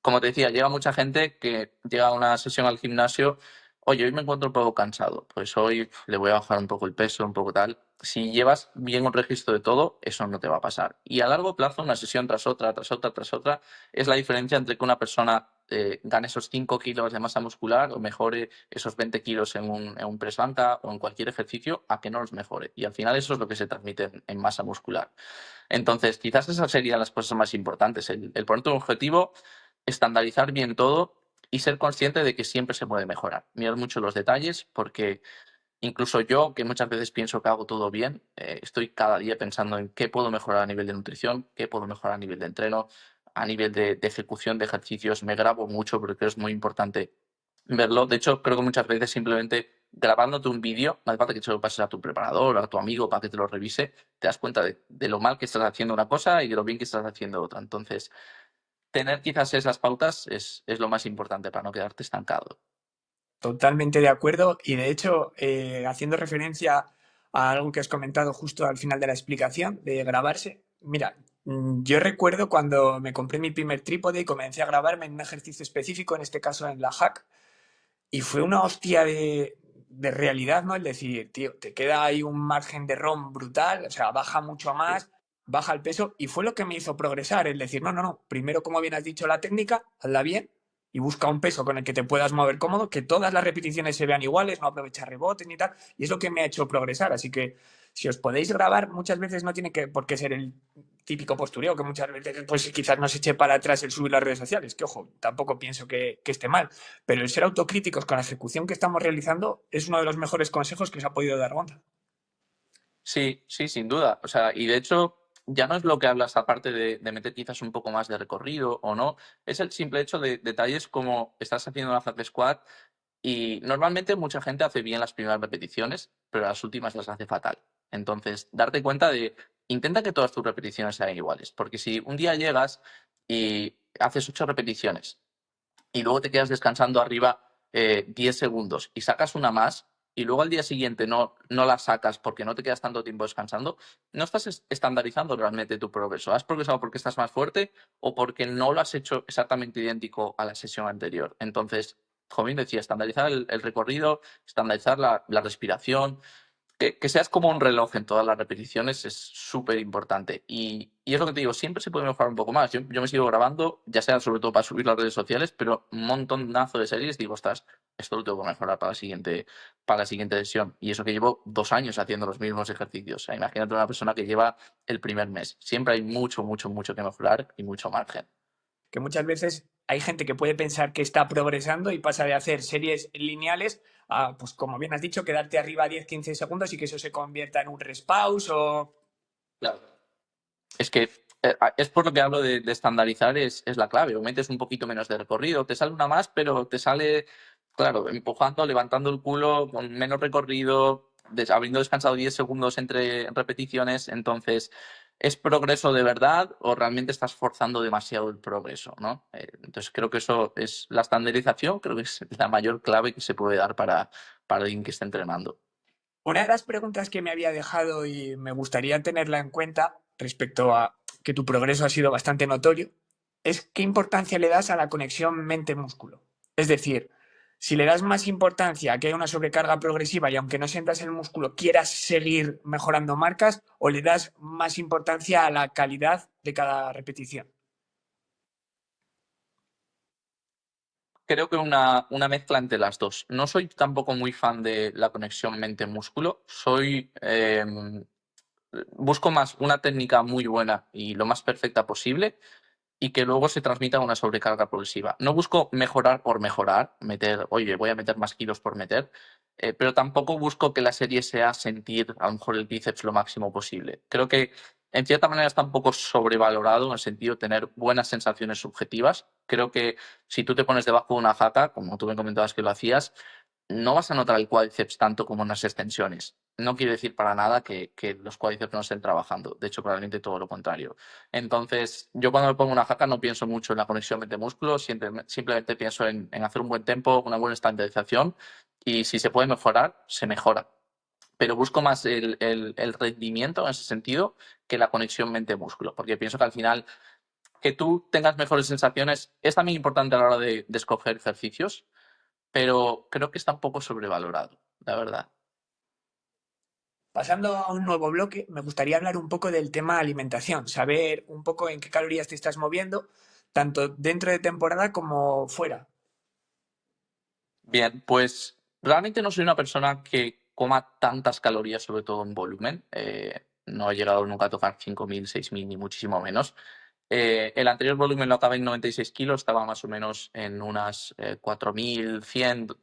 como te decía, llega mucha gente que llega a una sesión al gimnasio, oye, hoy me encuentro un poco cansado, pues hoy le voy a bajar un poco el peso, un poco tal. Si llevas bien un registro de todo, eso no te va a pasar. Y a largo plazo, una sesión tras otra, tras otra, tras otra, es la diferencia entre que una persona gane esos 5 kilos de masa muscular o mejore esos 20 kilos en un press banca o en cualquier ejercicio, a que no los mejore. Y al final eso es lo que se transmite en masa muscular. Entonces, quizás esas serían las cosas más importantes, el ponerte un objetivo, estandarizar bien todo y ser consciente de que siempre se puede mejorar. Mirar mucho los detalles porque incluso yo, que muchas veces pienso que hago todo bien, estoy cada día pensando en qué puedo mejorar a nivel de nutrición, qué puedo mejorar a nivel de entreno, a nivel de ejecución de ejercicios. Me grabo mucho porque es muy importante verlo. De hecho, creo que muchas veces simplemente grabándote un vídeo, no hace falta que se lo pases a tu preparador, a tu amigo para que te lo revise, te das cuenta de lo mal que estás haciendo una cosa y de lo bien que estás haciendo otra. Entonces, tener quizás esas pautas es lo más importante para no quedarte estancado. Totalmente de acuerdo y de hecho, haciendo referencia a algo que has comentado justo al final de la explicación de grabarse, mira, yo recuerdo cuando me compré mi primer trípode y comencé a grabarme en un ejercicio específico, en este caso en la hack, y fue una hostia de realidad, ¿no? El decir, tío, te queda ahí un margen de ROM brutal, o sea, baja mucho más, baja el peso, y fue lo que me hizo progresar, el decir, no, no, no, primero, como bien has dicho, la técnica, hazla bien, y busca un peso con el que te puedas mover cómodo, que todas las repeticiones se vean iguales, no aprovechar rebotes ni tal, y es lo que me ha hecho progresar, así que si os podéis grabar, muchas veces no tiene por qué ser el típico postureo, que muchas veces pues quizás nos eche para atrás el subir las redes sociales, que ojo, tampoco pienso que esté mal, pero el ser autocríticos con la ejecución que estamos realizando es uno de los mejores consejos que os ha podido dar Gonza. Sí, sí, sin duda. O sea, y de hecho, ya no es lo que hablas aparte de meter quizás un poco más de recorrido o no, es el simple hecho de detalles como estás haciendo una hack squat y normalmente mucha gente hace bien las primeras repeticiones, pero las últimas las hace fatal. Entonces, darte cuenta de, intenta que todas tus repeticiones sean iguales, porque si un día llegas y haces 8 repeticiones y luego te quedas descansando arriba 10 segundos y sacas una más y luego al día siguiente no la sacas porque no te quedas tanto tiempo descansando, no estás estandarizando realmente tu progreso. Has progresado porque estás más fuerte o porque no lo has hecho exactamente idéntico a la sesión anterior. Entonces, como bien decía, estandarizar el recorrido, estandarizar la respiración, que seas como un reloj en todas las repeticiones es súper importante. Y es lo que te digo, siempre se puede mejorar un poco más. Yo me sigo grabando, ya sea sobre todo para subir las redes sociales, pero un montonazo de series digo, ostras, esto lo tengo que mejorar para la siguiente sesión. Y eso que llevo 2 años haciendo los mismos ejercicios. O sea, imagínate una persona que lleva el primer mes. Siempre hay mucho, mucho, mucho que mejorar y mucho margen. Que muchas veces hay gente que puede pensar que está progresando y pasa de hacer series lineales a, pues como bien has dicho, quedarte arriba 10-15 segundos y que eso se convierta en un respause o... Claro. Es que es por lo que hablo de estandarizar, es la clave. O metes un poquito menos de recorrido, te sale una más, pero te sale, claro, empujando, levantando el culo, con menos recorrido, habiendo descansado 10 segundos entre repeticiones. Entonces, ¿es progreso de verdad o realmente estás forzando demasiado el progreso, ¿no? Entonces, creo que eso es la estandarización, creo que es la mayor clave que se puede dar para alguien que esté entrenando. Una de las preguntas que me había dejado y me gustaría tenerla en cuenta respecto a que tu progreso ha sido bastante notorio es qué importancia le das a la conexión mente-músculo. Es decir, si le das más importancia a que haya una sobrecarga progresiva y aunque no sientas el músculo quieras seguir mejorando marcas o le das más importancia a la calidad de cada repetición. Creo que una mezcla entre las dos. No soy tampoco muy fan de la conexión mente-músculo. Busco más una técnica muy buena y lo más perfecta posible y que luego se transmita una sobrecarga progresiva. No busco mejorar por mejorar, oye, voy a meter más kilos por meter, pero tampoco busco que la serie sea sentir a lo mejor el bíceps lo máximo posible. Creo que en cierta manera está un poco sobrevalorado en el sentido de tener buenas sensaciones subjetivas. Creo que si tú te pones debajo de una jaca, como tú me comentabas que lo hacías, no vas a notar el cuádriceps tanto como en las extensiones. No quiere decir para nada que los cuádriceps no estén trabajando. De hecho, probablemente todo lo contrario. Entonces, yo cuando me pongo una jaca no pienso mucho en la conexión mente-músculo, simplemente pienso en hacer un buen tempo, una buena estandarización y si se puede mejorar, se mejora. Pero busco más el rendimiento en ese sentido que la conexión mente-músculo, porque pienso que al final que tú tengas mejores sensaciones es también importante a la hora de escoger ejercicios, pero creo que está un poco sobrevalorado, la verdad. Pasando a un nuevo bloque, me gustaría hablar un poco del tema alimentación, saber un poco en qué calorías te estás moviendo, tanto dentro de temporada como fuera. Bien, pues realmente no soy una persona que coma tantas calorías, sobre todo en volumen. No he llegado nunca a tocar 5.000, 6.000 ni muchísimo menos. El anterior volumen lo acabé en 96 kilos, estaba más o menos en unas 4.100,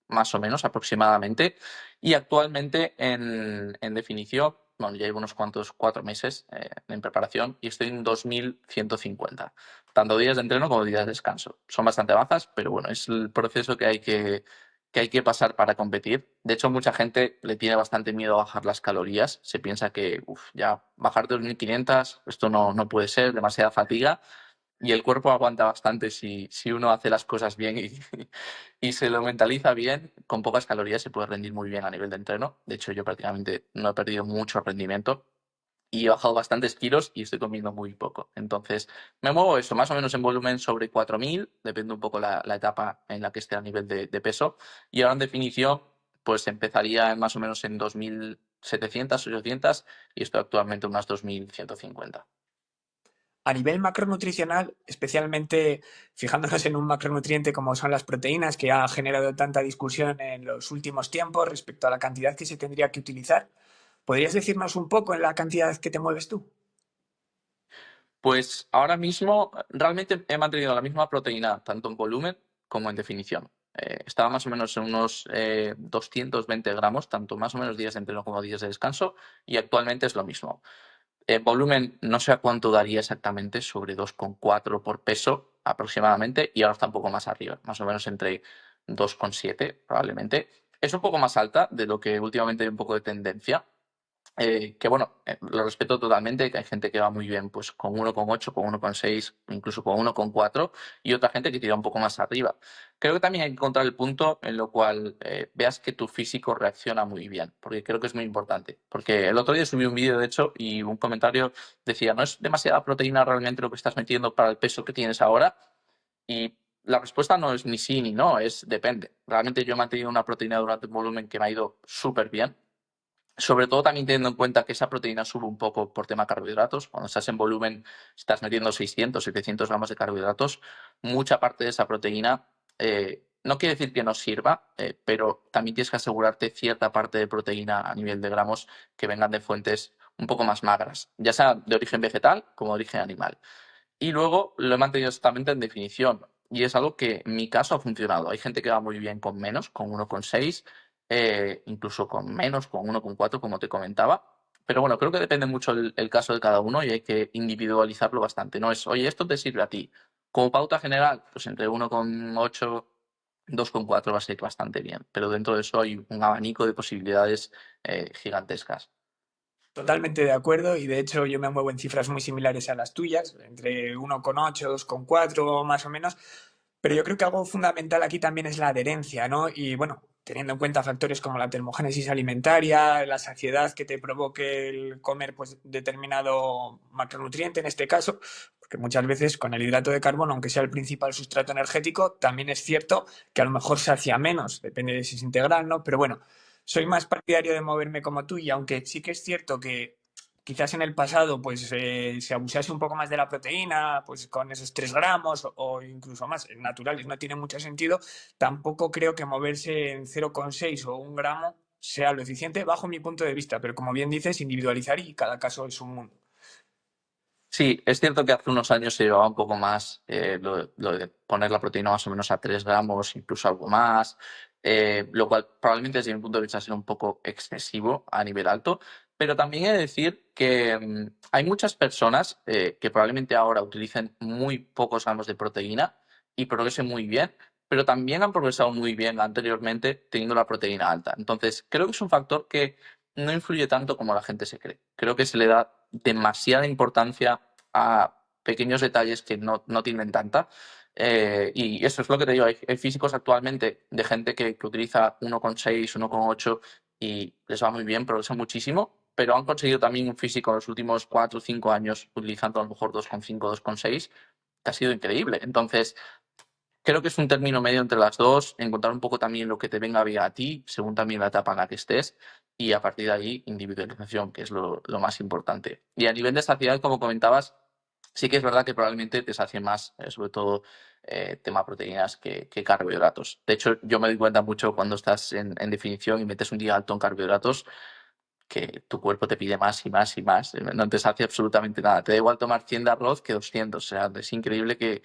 más o menos aproximadamente. Y actualmente en definición, bueno, ya llevo unos cuantos 4 meses en preparación y estoy en 2.150, tanto días de entreno como días de descanso. Son bastante bajas, pero bueno, es el proceso que hay que pasar para competir. De hecho, mucha gente le tiene bastante miedo a bajar las calorías. Se piensa que ya bajar 2.500, esto no puede ser, demasiada fatiga. Y el cuerpo aguanta bastante si uno hace las cosas bien y se lo mentaliza bien. Con pocas calorías se puede rendir muy bien a nivel de entreno. De hecho, yo prácticamente no he perdido mucho rendimiento y he bajado bastantes kilos y estoy comiendo muy poco. Entonces, me muevo eso, más o menos en volumen sobre 4.000, depende un poco la etapa en la que esté a nivel de peso. Y ahora en definición, pues empezaría más o menos en 2.700, 800 y estoy actualmente en unas 2.150. A nivel macronutricional, especialmente fijándonos en un macronutriente como son las proteínas, que ha generado tanta discusión en los últimos tiempos respecto a la cantidad que se tendría que utilizar, ¿podrías decirnos un poco en la cantidad que te mueves tú? Pues ahora mismo realmente he mantenido la misma proteína tanto en volumen como en definición. Estaba más o menos en unos 220 gramos, tanto más o menos días de entreno como días de descanso, y actualmente es lo mismo. En volumen no sé a cuánto daría exactamente, sobre 2,4 por peso aproximadamente, y ahora está un poco más arriba, más o menos entre 2,7 probablemente. Es un poco más alta de lo que últimamente hay un poco de tendencia, que bueno, lo respeto totalmente, que hay gente que va muy bien pues con 1,8, con 1,6, incluso con 1,4 y otra gente que tira un poco más arriba. Creo que también hay que encontrar el punto en lo cual veas que tu físico reacciona muy bien, porque creo que es muy importante. Porque el otro día subí un vídeo, de hecho, y un comentario decía, ¿no es demasiada proteína realmente lo que estás metiendo para el peso que tienes ahora? Y la respuesta no es ni sí ni no, es depende. Realmente yo he mantenido una proteína durante un volumen que me ha ido súper bien, sobre todo también teniendo en cuenta que esa proteína sube un poco por tema carbohidratos. Cuando estás en volumen, estás metiendo 600, 700 gramos de carbohidratos, mucha parte de esa proteína no quiere decir que no sirva, pero también tienes que asegurarte cierta parte de proteína a nivel de gramos que vengan de fuentes un poco más magras, ya sea de origen vegetal como de origen animal. Y luego lo he mantenido exactamente en definición. Y es algo que en mi caso ha funcionado. Hay gente que va muy bien con menos, con 1,6, incluso con menos, con 1,4, como te comentaba. Pero bueno, creo que depende mucho el caso de cada uno y hay que individualizarlo bastante. No es, oye, esto te sirve a ti. Como pauta general, pues entre 1,8, 2,4 va a ser bastante bien. Pero dentro de eso hay un abanico de posibilidades gigantescas. Totalmente de acuerdo y de hecho yo me muevo en cifras muy similares a las tuyas, entre 1,8, 2,4 más o menos, pero yo creo que algo fundamental aquí también es la adherencia, ¿no? Y bueno, teniendo en cuenta factores como la termogénesis alimentaria, la saciedad que te provoque el comer pues determinado macronutriente en este caso, porque muchas veces con el hidrato de carbono, aunque sea el principal sustrato energético, también es cierto que a lo mejor sacia menos, depende de si es integral, ¿no? Pero bueno, soy más partidario de moverme como tú y aunque sí que es cierto que quizás en el pasado pues se abusase un poco más de la proteína, pues con esos 3 gramos o incluso más, en naturales no tiene mucho sentido, tampoco creo que moverse en 0,6 o 1 gramo sea lo eficiente bajo mi punto de vista, pero como bien dices, individualizar y cada caso es un mundo. Sí, es cierto que hace unos años se llevaba un poco más lo de poner la proteína más o menos a 3 gramos, incluso algo más, lo cual probablemente desde mi punto de vista sea un poco excesivo a nivel alto, pero también he de decir que hay muchas personas que probablemente ahora utilicen muy pocos gramos de proteína y progresen muy bien, pero también han progresado muy bien anteriormente teniendo la proteína alta. Entonces, creo que es un factor que no influye tanto como la gente se cree. Creo que se le da demasiada importancia a pequeños detalles que no tienen tanta. Y eso es lo que te digo, hay físicos actualmente de gente que utiliza 1,6, 1,8 y les va muy bien, progresa muchísimo. pero han conseguido también un físico en los últimos 4 o 5 años utilizando a lo mejor 2,5, 2,6, que ha sido increíble. Entonces, creo que es un término medio entre las dos, encontrar un poco también lo que te venga bien a ti, según también la etapa en la que estés, y a partir de ahí individualización, que es lo más importante. Y a nivel de saciedad, como comentabas, sí que es verdad que probablemente te sacie más, sobre todo tema proteínas que carbohidratos. De hecho, yo me doy cuenta mucho cuando estás en definición y metes un día alto en carbohidratos, que tu cuerpo te pide más y más y más. No te sacia absolutamente nada. Te da igual tomar 100 de arroz que 200. O sea, es increíble que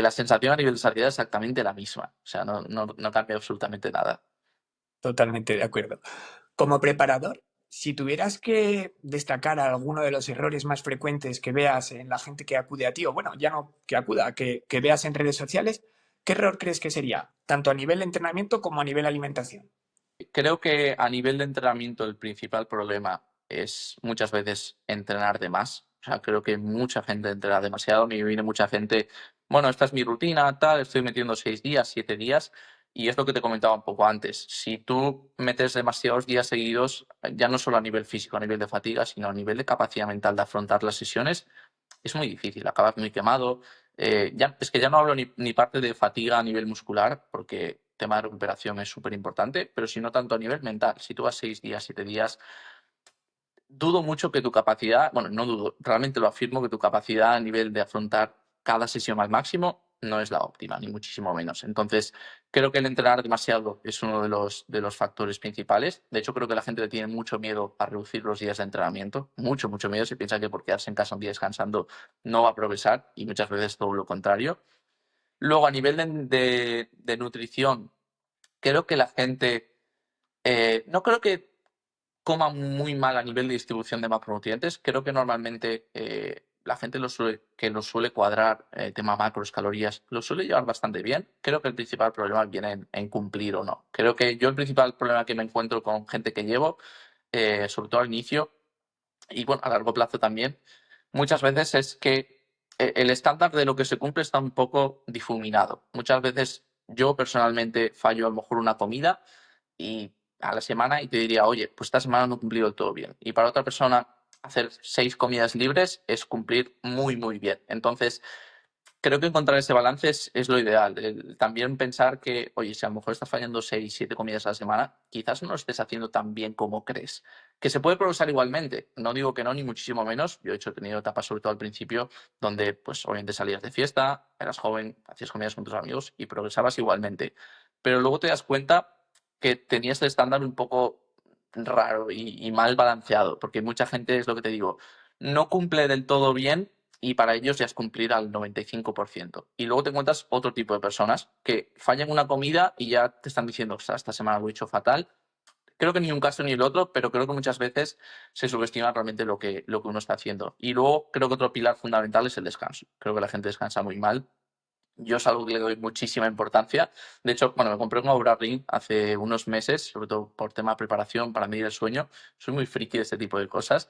la sensación a nivel de saciedad es exactamente la misma. O sea, no cambia absolutamente nada. Totalmente de acuerdo. Como preparador, si tuvieras que destacar alguno de los errores más frecuentes que veas en la gente que acude a ti, o bueno, ya no que acuda, que veas en redes sociales, ¿qué error crees que sería? Tanto a nivel de entrenamiento como a nivel alimentación. Creo que a nivel de entrenamiento el principal problema es muchas veces entrenar de más. O sea, creo que mucha gente entrena demasiado. Me viene mucha gente, bueno, esta es mi rutina, tal, estoy metiendo 6 días, 7 días. Y es lo que te comentaba un poco antes. Si tú metes demasiados días seguidos, ya no solo a nivel físico, a nivel de fatiga, sino a nivel de capacidad mental de afrontar las sesiones, es muy difícil. Acabas muy quemado. Es que ya no hablo ni parte de fatiga a nivel muscular, porque el tema de recuperación es súper importante, pero si no tanto a nivel mental. Si tú vas 6 días, 7 días, dudo mucho que tu capacidad, bueno, no dudo, realmente lo afirmo, que tu capacidad a nivel de afrontar cada sesión al máximo no es la óptima, ni muchísimo menos. Entonces, creo que el entrenar demasiado es uno de los factores principales. De hecho, creo que la gente le tiene mucho miedo a reducir los días de entrenamiento, mucho, mucho miedo. Se piensa que por quedarse en casa un día descansando no va a progresar y muchas veces todo lo contrario. Luego, a nivel de nutrición, creo que la gente, no creo que coma muy mal a nivel de distribución de macronutrientes. Creo que normalmente la gente que lo suele cuadrar, tema macros, calorías, lo suele llevar bastante bien. Creo que el principal problema viene en cumplir o no. Creo que yo el principal problema que me encuentro con gente que llevo, sobre todo al inicio y bueno, a largo plazo también, muchas veces es que el estándar de lo que se cumple está un poco difuminado. Muchas veces yo personalmente fallo a lo mejor una comida y a la semana y te diría, oye, pues esta semana no he cumplido del todo bien. Y para otra persona, hacer 6 comidas libres es cumplir muy, muy bien. Entonces, creo que encontrar ese balance es lo ideal. También pensar que, oye, si a lo mejor estás fallando 6, 7 comidas a la semana, quizás no lo estés haciendo tan bien como crees. Que se puede progresar igualmente. No digo que no, ni muchísimo menos. Yo, de hecho, he tenido etapas, sobre todo al principio, donde, pues, obviamente salías de fiesta, eras joven, hacías comidas con tus amigos y progresabas igualmente. Pero luego te das cuenta que tenías el estándar un poco raro y mal balanceado, porque mucha gente, es lo que te digo, no cumple del todo bien y para ellos ya es cumplir al 95%. Y luego te encuentras otro tipo de personas que fallan una comida y ya te están diciendo, o sea, esta semana lo he hecho fatal. Creo que ni un caso ni el otro, pero creo que muchas veces se subestima realmente lo que uno está haciendo. Y luego creo que otro pilar fundamental es el descanso. Creo que la gente descansa muy mal. Yo es algo que le doy muchísima importancia. De hecho, bueno, me compré un Oura Ring hace unos meses, sobre todo por tema de preparación para medir el sueño. Soy muy friki de este tipo de cosas.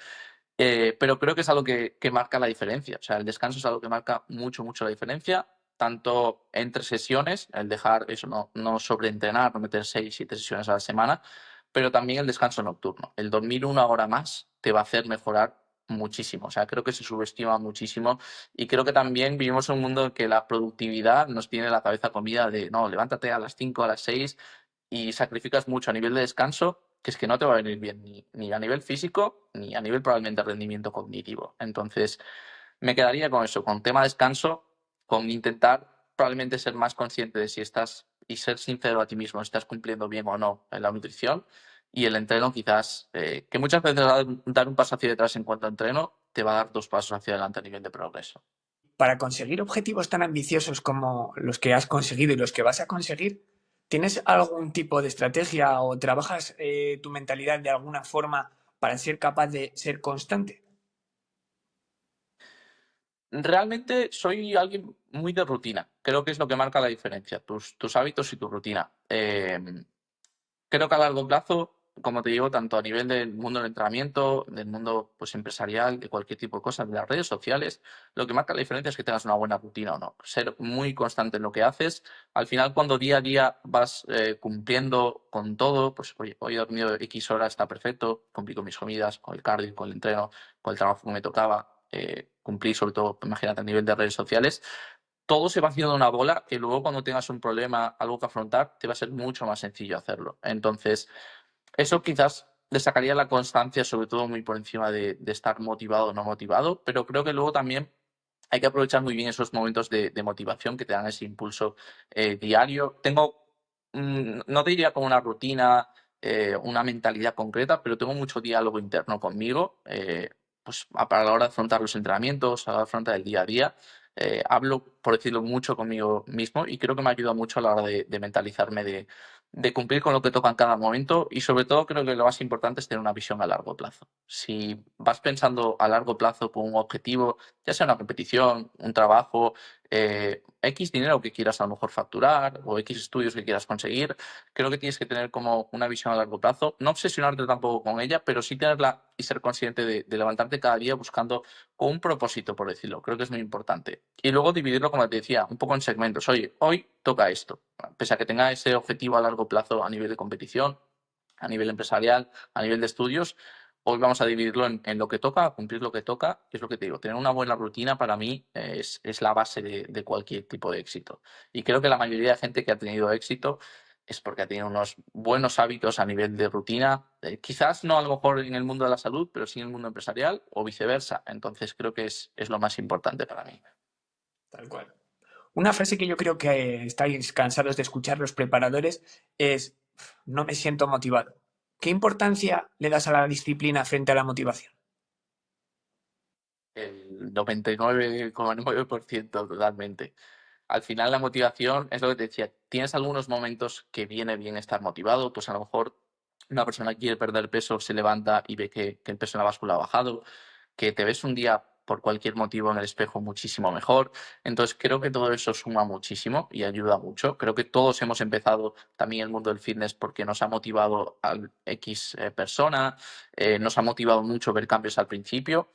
Pero creo que es algo que marca la diferencia. O sea, el descanso es algo que marca mucho, mucho la diferencia, tanto entre sesiones, el dejar eso, no sobreentrenar, no meter 6, 7 sesiones a la semana, pero también el descanso nocturno. El dormir una hora más te va a hacer mejorar muchísimo. O sea, creo que se subestima muchísimo y creo que también vivimos en un mundo en que la productividad nos tiene la cabeza comida de, no, levántate a las 5, a las 6 y sacrificas mucho a nivel de descanso, que es que no te va a venir bien ni a nivel físico ni a nivel probablemente de rendimiento cognitivo. Entonces, me quedaría con eso, con tema descanso, con intentar probablemente ser más consciente de si estás y ser sincero a ti mismo, si estás cumpliendo bien o no en la nutrición y el entreno quizás, que muchas veces dar un paso hacia detrás en cuanto a entreno te va a dar 2 pasos hacia adelante a nivel de progreso. Para conseguir objetivos tan ambiciosos como los que has conseguido y los que vas a conseguir, ¿tienes algún tipo de estrategia o trabajas tu mentalidad de alguna forma para ser capaz de ser constante? Realmente soy alguien muy de rutina. Creo que es lo que marca la diferencia, tus hábitos y tu rutina. Creo que a largo plazo como te digo, tanto a nivel del mundo del entrenamiento, del mundo pues, empresarial, de cualquier tipo de cosas, de las redes sociales, lo que marca la diferencia es que tengas una buena rutina o no. Ser muy constante en lo que haces. Al final, cuando día a día vas cumpliendo con todo, pues oye, hoy he dormido X horas, está perfecto, cumplí con mis comidas, con el cardio, con el entreno, con el trabajo que me tocaba, cumplí sobre todo, imagínate, a nivel de redes sociales. Todo se va haciendo una bola que luego cuando tengas un problema, algo que afrontar, te va a ser mucho más sencillo hacerlo. Entonces, eso quizás destacaría la constancia, sobre todo muy por encima de estar motivado o no motivado, pero creo que luego también hay que aprovechar muy bien esos momentos de motivación que te dan ese impulso diario. Tengo, no te diría como una rutina, una mentalidad concreta, pero tengo mucho diálogo interno conmigo, pues para la hora de afrontar los entrenamientos, a la hora de afrontar el día a día. Hablo, por decirlo, mucho conmigo mismo y creo que me ayuda mucho a la hora de mentalizarme de cumplir con lo que toca en cada momento y sobre todo creo que lo más importante es tener una visión a largo plazo. Si vas pensando a largo plazo con un objetivo, ya sea una competición, un trabajo, X dinero que quieras a lo mejor facturar o X estudios que quieras conseguir, creo que tienes que tener como una visión a largo plazo, no obsesionarte tampoco con ella, pero sí tenerla y ser consciente de levantarte cada día buscando con un propósito, por decirlo. Creo que es muy importante. Y luego dividirlo, como te decía, un poco en segmentos. Oye, hoy toca esto. Pese a que tenga ese objetivo a largo plazo a nivel de competición, a nivel empresarial, a nivel de estudios, hoy vamos a dividirlo en lo que toca, cumplir lo que toca, que es lo que te digo. Tener una buena rutina para mí es la base de cualquier tipo de éxito. Y creo que la mayoría de gente que ha tenido éxito es porque ha tenido unos buenos hábitos a nivel de rutina, quizás no a lo mejor en el mundo de la salud, pero sí en el mundo empresarial o viceversa. Entonces creo que es lo más importante para mí. Tal cual. Una frase que yo creo que estáis cansados de escuchar los preparadores es: no me siento motivado. ¿Qué importancia le das a la disciplina frente a la motivación? El 99,9% totalmente. Al final la motivación es lo que te decía, tienes algunos momentos que viene bien estar motivado, pues a lo mejor una persona que quiere perder peso se levanta y ve que el peso en la báscula ha bajado, que te ves un día por cualquier motivo en el espejo muchísimo mejor. Entonces creo que todo eso suma muchísimo y ayuda mucho. Creo que todos hemos empezado también el mundo del fitness porque nos ha motivado a X persona, nos ha motivado mucho ver cambios al principio,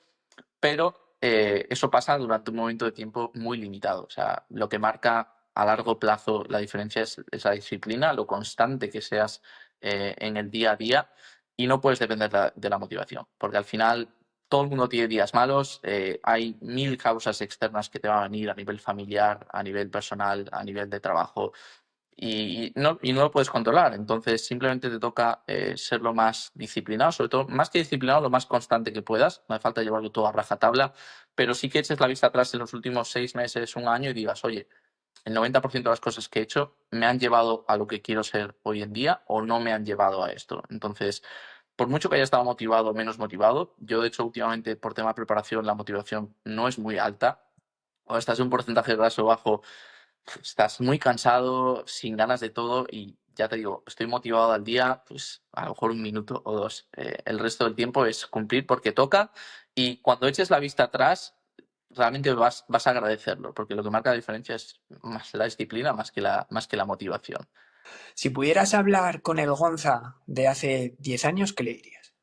pero eso pasa durante un momento de tiempo muy limitado. O sea, lo que marca a largo plazo la diferencia es la disciplina, lo constante que seas en el día a día y no puedes depender de la motivación, porque al final todo el mundo tiene días malos, hay mil causas externas que te van a venir a nivel familiar, a nivel personal, a nivel de trabajo y no lo puedes controlar. Entonces, simplemente te toca ser lo más disciplinado, sobre todo, más que disciplinado, lo más constante que puedas. No hace falta llevarlo todo a rajatabla, pero sí que eches la vista atrás en los últimos 6 meses, un año y digas, oye, el 90% de las cosas que he hecho me han llevado a lo que quiero ser hoy en día o no me han llevado a esto. Entonces, por mucho que haya estado motivado o menos motivado, yo de hecho últimamente por tema de preparación la motivación no es muy alta o estás en un porcentaje de graso bajo, estás muy cansado, sin ganas de todo y ya te digo, estoy motivado al día, pues a lo mejor un minuto o dos. El resto del tiempo es cumplir porque toca y cuando eches la vista atrás, realmente vas a agradecerlo, porque lo que marca la diferencia es más la disciplina más que la motivación. Si pudieras hablar con el Gonza de hace 10 años, ¿qué le dirías?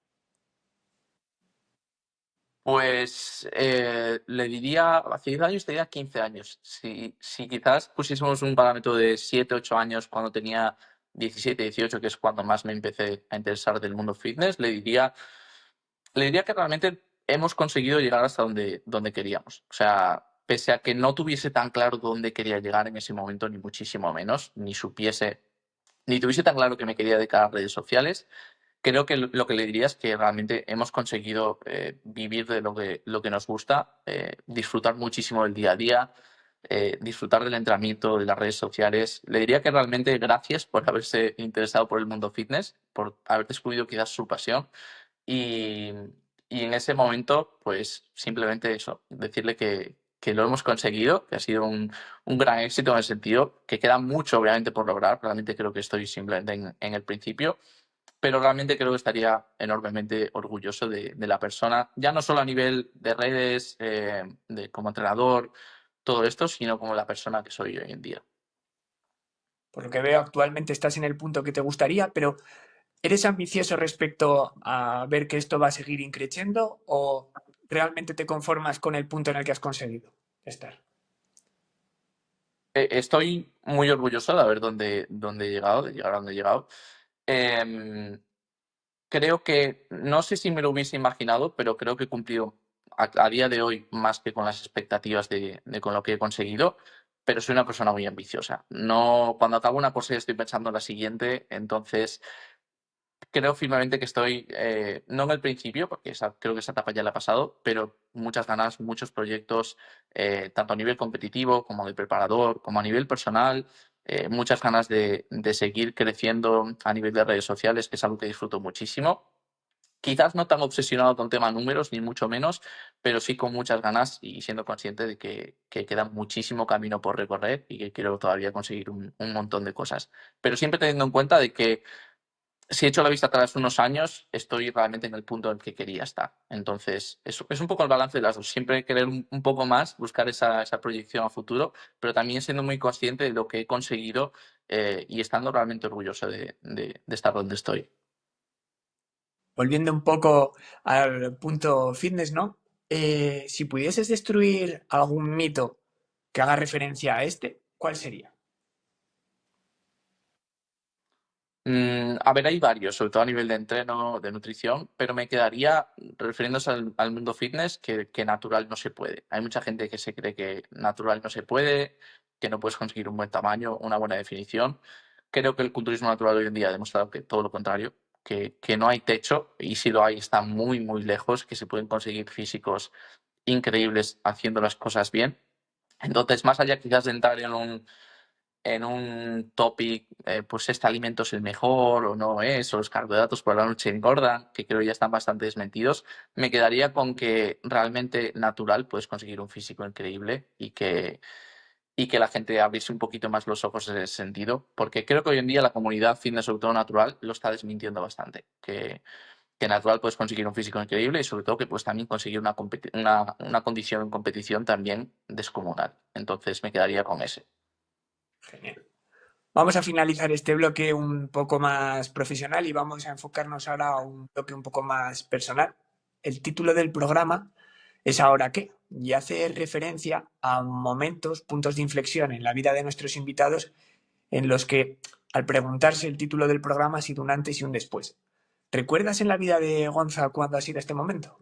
Pues le diría, hace 10 años tenía 15 años. Si quizás pusiésemos un parámetro de 7 8 años cuando tenía 17 18 que es cuando más me empecé a interesar del mundo fitness, le diría que realmente hemos conseguido llegar hasta donde queríamos. O sea, pese a que no tuviese tan claro dónde quería llegar en ese momento, ni muchísimo menos, ni tuviese tan claro que me quería dedicar a redes sociales, creo que lo que le diría es que realmente hemos conseguido vivir de lo que nos gusta, disfrutar muchísimo del día a día, disfrutar del entrenamiento, de las redes sociales. Le diría que realmente gracias por haberse interesado por el mundo fitness, por haber descubierto quizás su pasión y, y en ese momento, pues simplemente eso, decirle que lo hemos conseguido, que ha sido un gran éxito en el sentido que queda mucho obviamente por lograr. Realmente creo que estoy simplemente en el principio, pero realmente creo que estaría enormemente orgulloso de la persona, ya no solo a nivel de redes, como entrenador, todo esto, sino como la persona que soy hoy en día. Por lo que veo, actualmente estás en el punto que te gustaría, pero ¿Eres ambicioso respecto a ver que esto va a seguir increciendo o realmente te conformas con el punto en el que has conseguido estar? Estoy muy orgulloso de haber dónde he llegado, de llegar a donde he llegado. Em, Creo que, no sé si me lo hubiese imaginado, pero creo que he cumplido a día de hoy más que con las expectativas de con lo que he conseguido, pero soy una persona muy ambiciosa. No, cuando acabo una cosa ya estoy pensando en la siguiente, entonces creo firmemente que estoy, no en el principio, porque creo que esa etapa ya la he pasado, pero muchas ganas, muchos proyectos, tanto a nivel competitivo como de preparador, como a nivel personal, muchas ganas de seguir creciendo a nivel de redes sociales, que es algo que disfruto muchísimo. Quizás no tan obsesionado con tema números, ni mucho menos, pero sí con muchas ganas y siendo consciente de que queda muchísimo camino por recorrer y que quiero todavía conseguir un montón de cosas. Pero siempre teniendo en cuenta de que si echo la vista atrás unos años, estoy realmente en el punto en el que quería estar. Entonces, es un poco el balance de las dos. Siempre querer un poco más, buscar esa proyección a futuro, pero también siendo muy consciente de lo que he conseguido y estando realmente orgulloso de estar donde estoy. Volviendo un poco al punto fitness, ¿no? Si pudieses destruir algún mito que haga referencia a este, ¿cuál sería? A ver, hay varios, sobre todo a nivel de entreno, de nutrición, pero me quedaría, refiriéndose al mundo fitness, que natural no se puede. Hay mucha gente que se cree que natural no se puede, que no puedes conseguir un buen tamaño, una buena definición. Creo que el culturismo natural hoy en día ha demostrado que todo lo contrario, que no hay techo y si lo hay está muy, muy lejos, que se pueden conseguir físicos increíbles haciendo las cosas bien. Entonces, más allá quizás de entrar en un topic, pues este alimento es el mejor o no es, o los carbohidratos por la noche engordan, que creo ya están bastante desmentidos, me quedaría con que realmente natural puedes conseguir un físico increíble y que la gente abriese un poquito más los ojos en ese sentido, porque creo que hoy en día la comunidad fitness, sobre todo natural, lo está desmintiendo bastante, que natural puedes conseguir un físico increíble y sobre todo que puedes también conseguir una condición en competición también descomunal. Entonces me quedaría con ese. Genial. Vamos a finalizar este bloque un poco más profesional y vamos a enfocarnos ahora a un bloque un poco más personal. El título del programa es ¿Ahora qué? Y hace referencia a momentos, puntos de inflexión en la vida de nuestros invitados en los que, al preguntarse el título del programa, ha sido un antes y un después. ¿Recuerdas en la vida de Gonza cuándo ha sido este momento?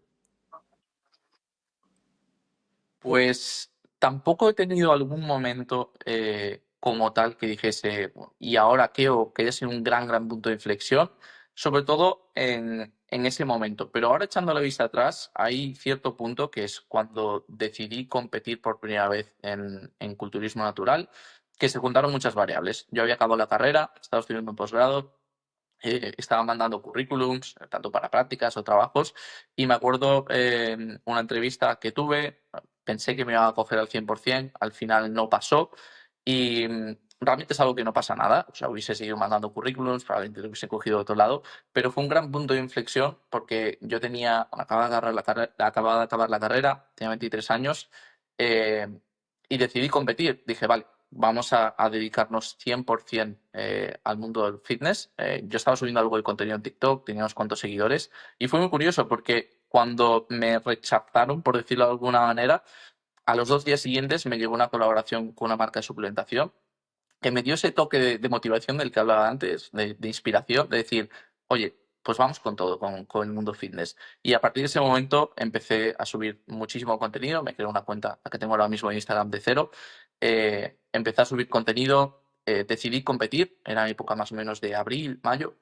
Pues tampoco he tenido algún momento como tal que dijese, ¿y ahora qué? O que haya sido un gran, gran punto de inflexión, sobre todo en ese momento. Pero ahora echando la vista atrás, hay cierto punto que es cuando decidí competir por primera vez en culturismo natural, que se juntaron muchas variables. Yo había acabado la carrera, estaba estudiando un posgrado, estaba mandando currículums, tanto para prácticas o trabajos, y me acuerdo una entrevista que tuve, pensé que me iba a coger al 100%, al final no pasó, y realmente es algo que no pasa nada, o sea, hubiese seguido mandando currículums, probablemente lo hubiese cogido de otro lado, pero fue un gran punto de inflexión porque yo acababa de acabar la carrera, tenía 23 años, eh, y decidí competir. Dije, vale, vamos a dedicarnos 100% al mundo del fitness. Yo estaba subiendo algo de contenido en TikTok, tenía unos cuantos seguidores y fue muy curioso porque cuando me rechazaron, por decirlo de alguna manera, a los 2 días siguientes me llegó una colaboración con una marca de suplementación que me dio ese toque de motivación del que hablaba antes, de inspiración, de decir, oye, pues vamos con todo, con el mundo fitness. Y a partir de ese momento empecé a subir muchísimo contenido, me creé una cuenta, la que tengo ahora mismo en Instagram de cero, empecé a subir contenido, decidí competir, era época más o menos de abril, mayo,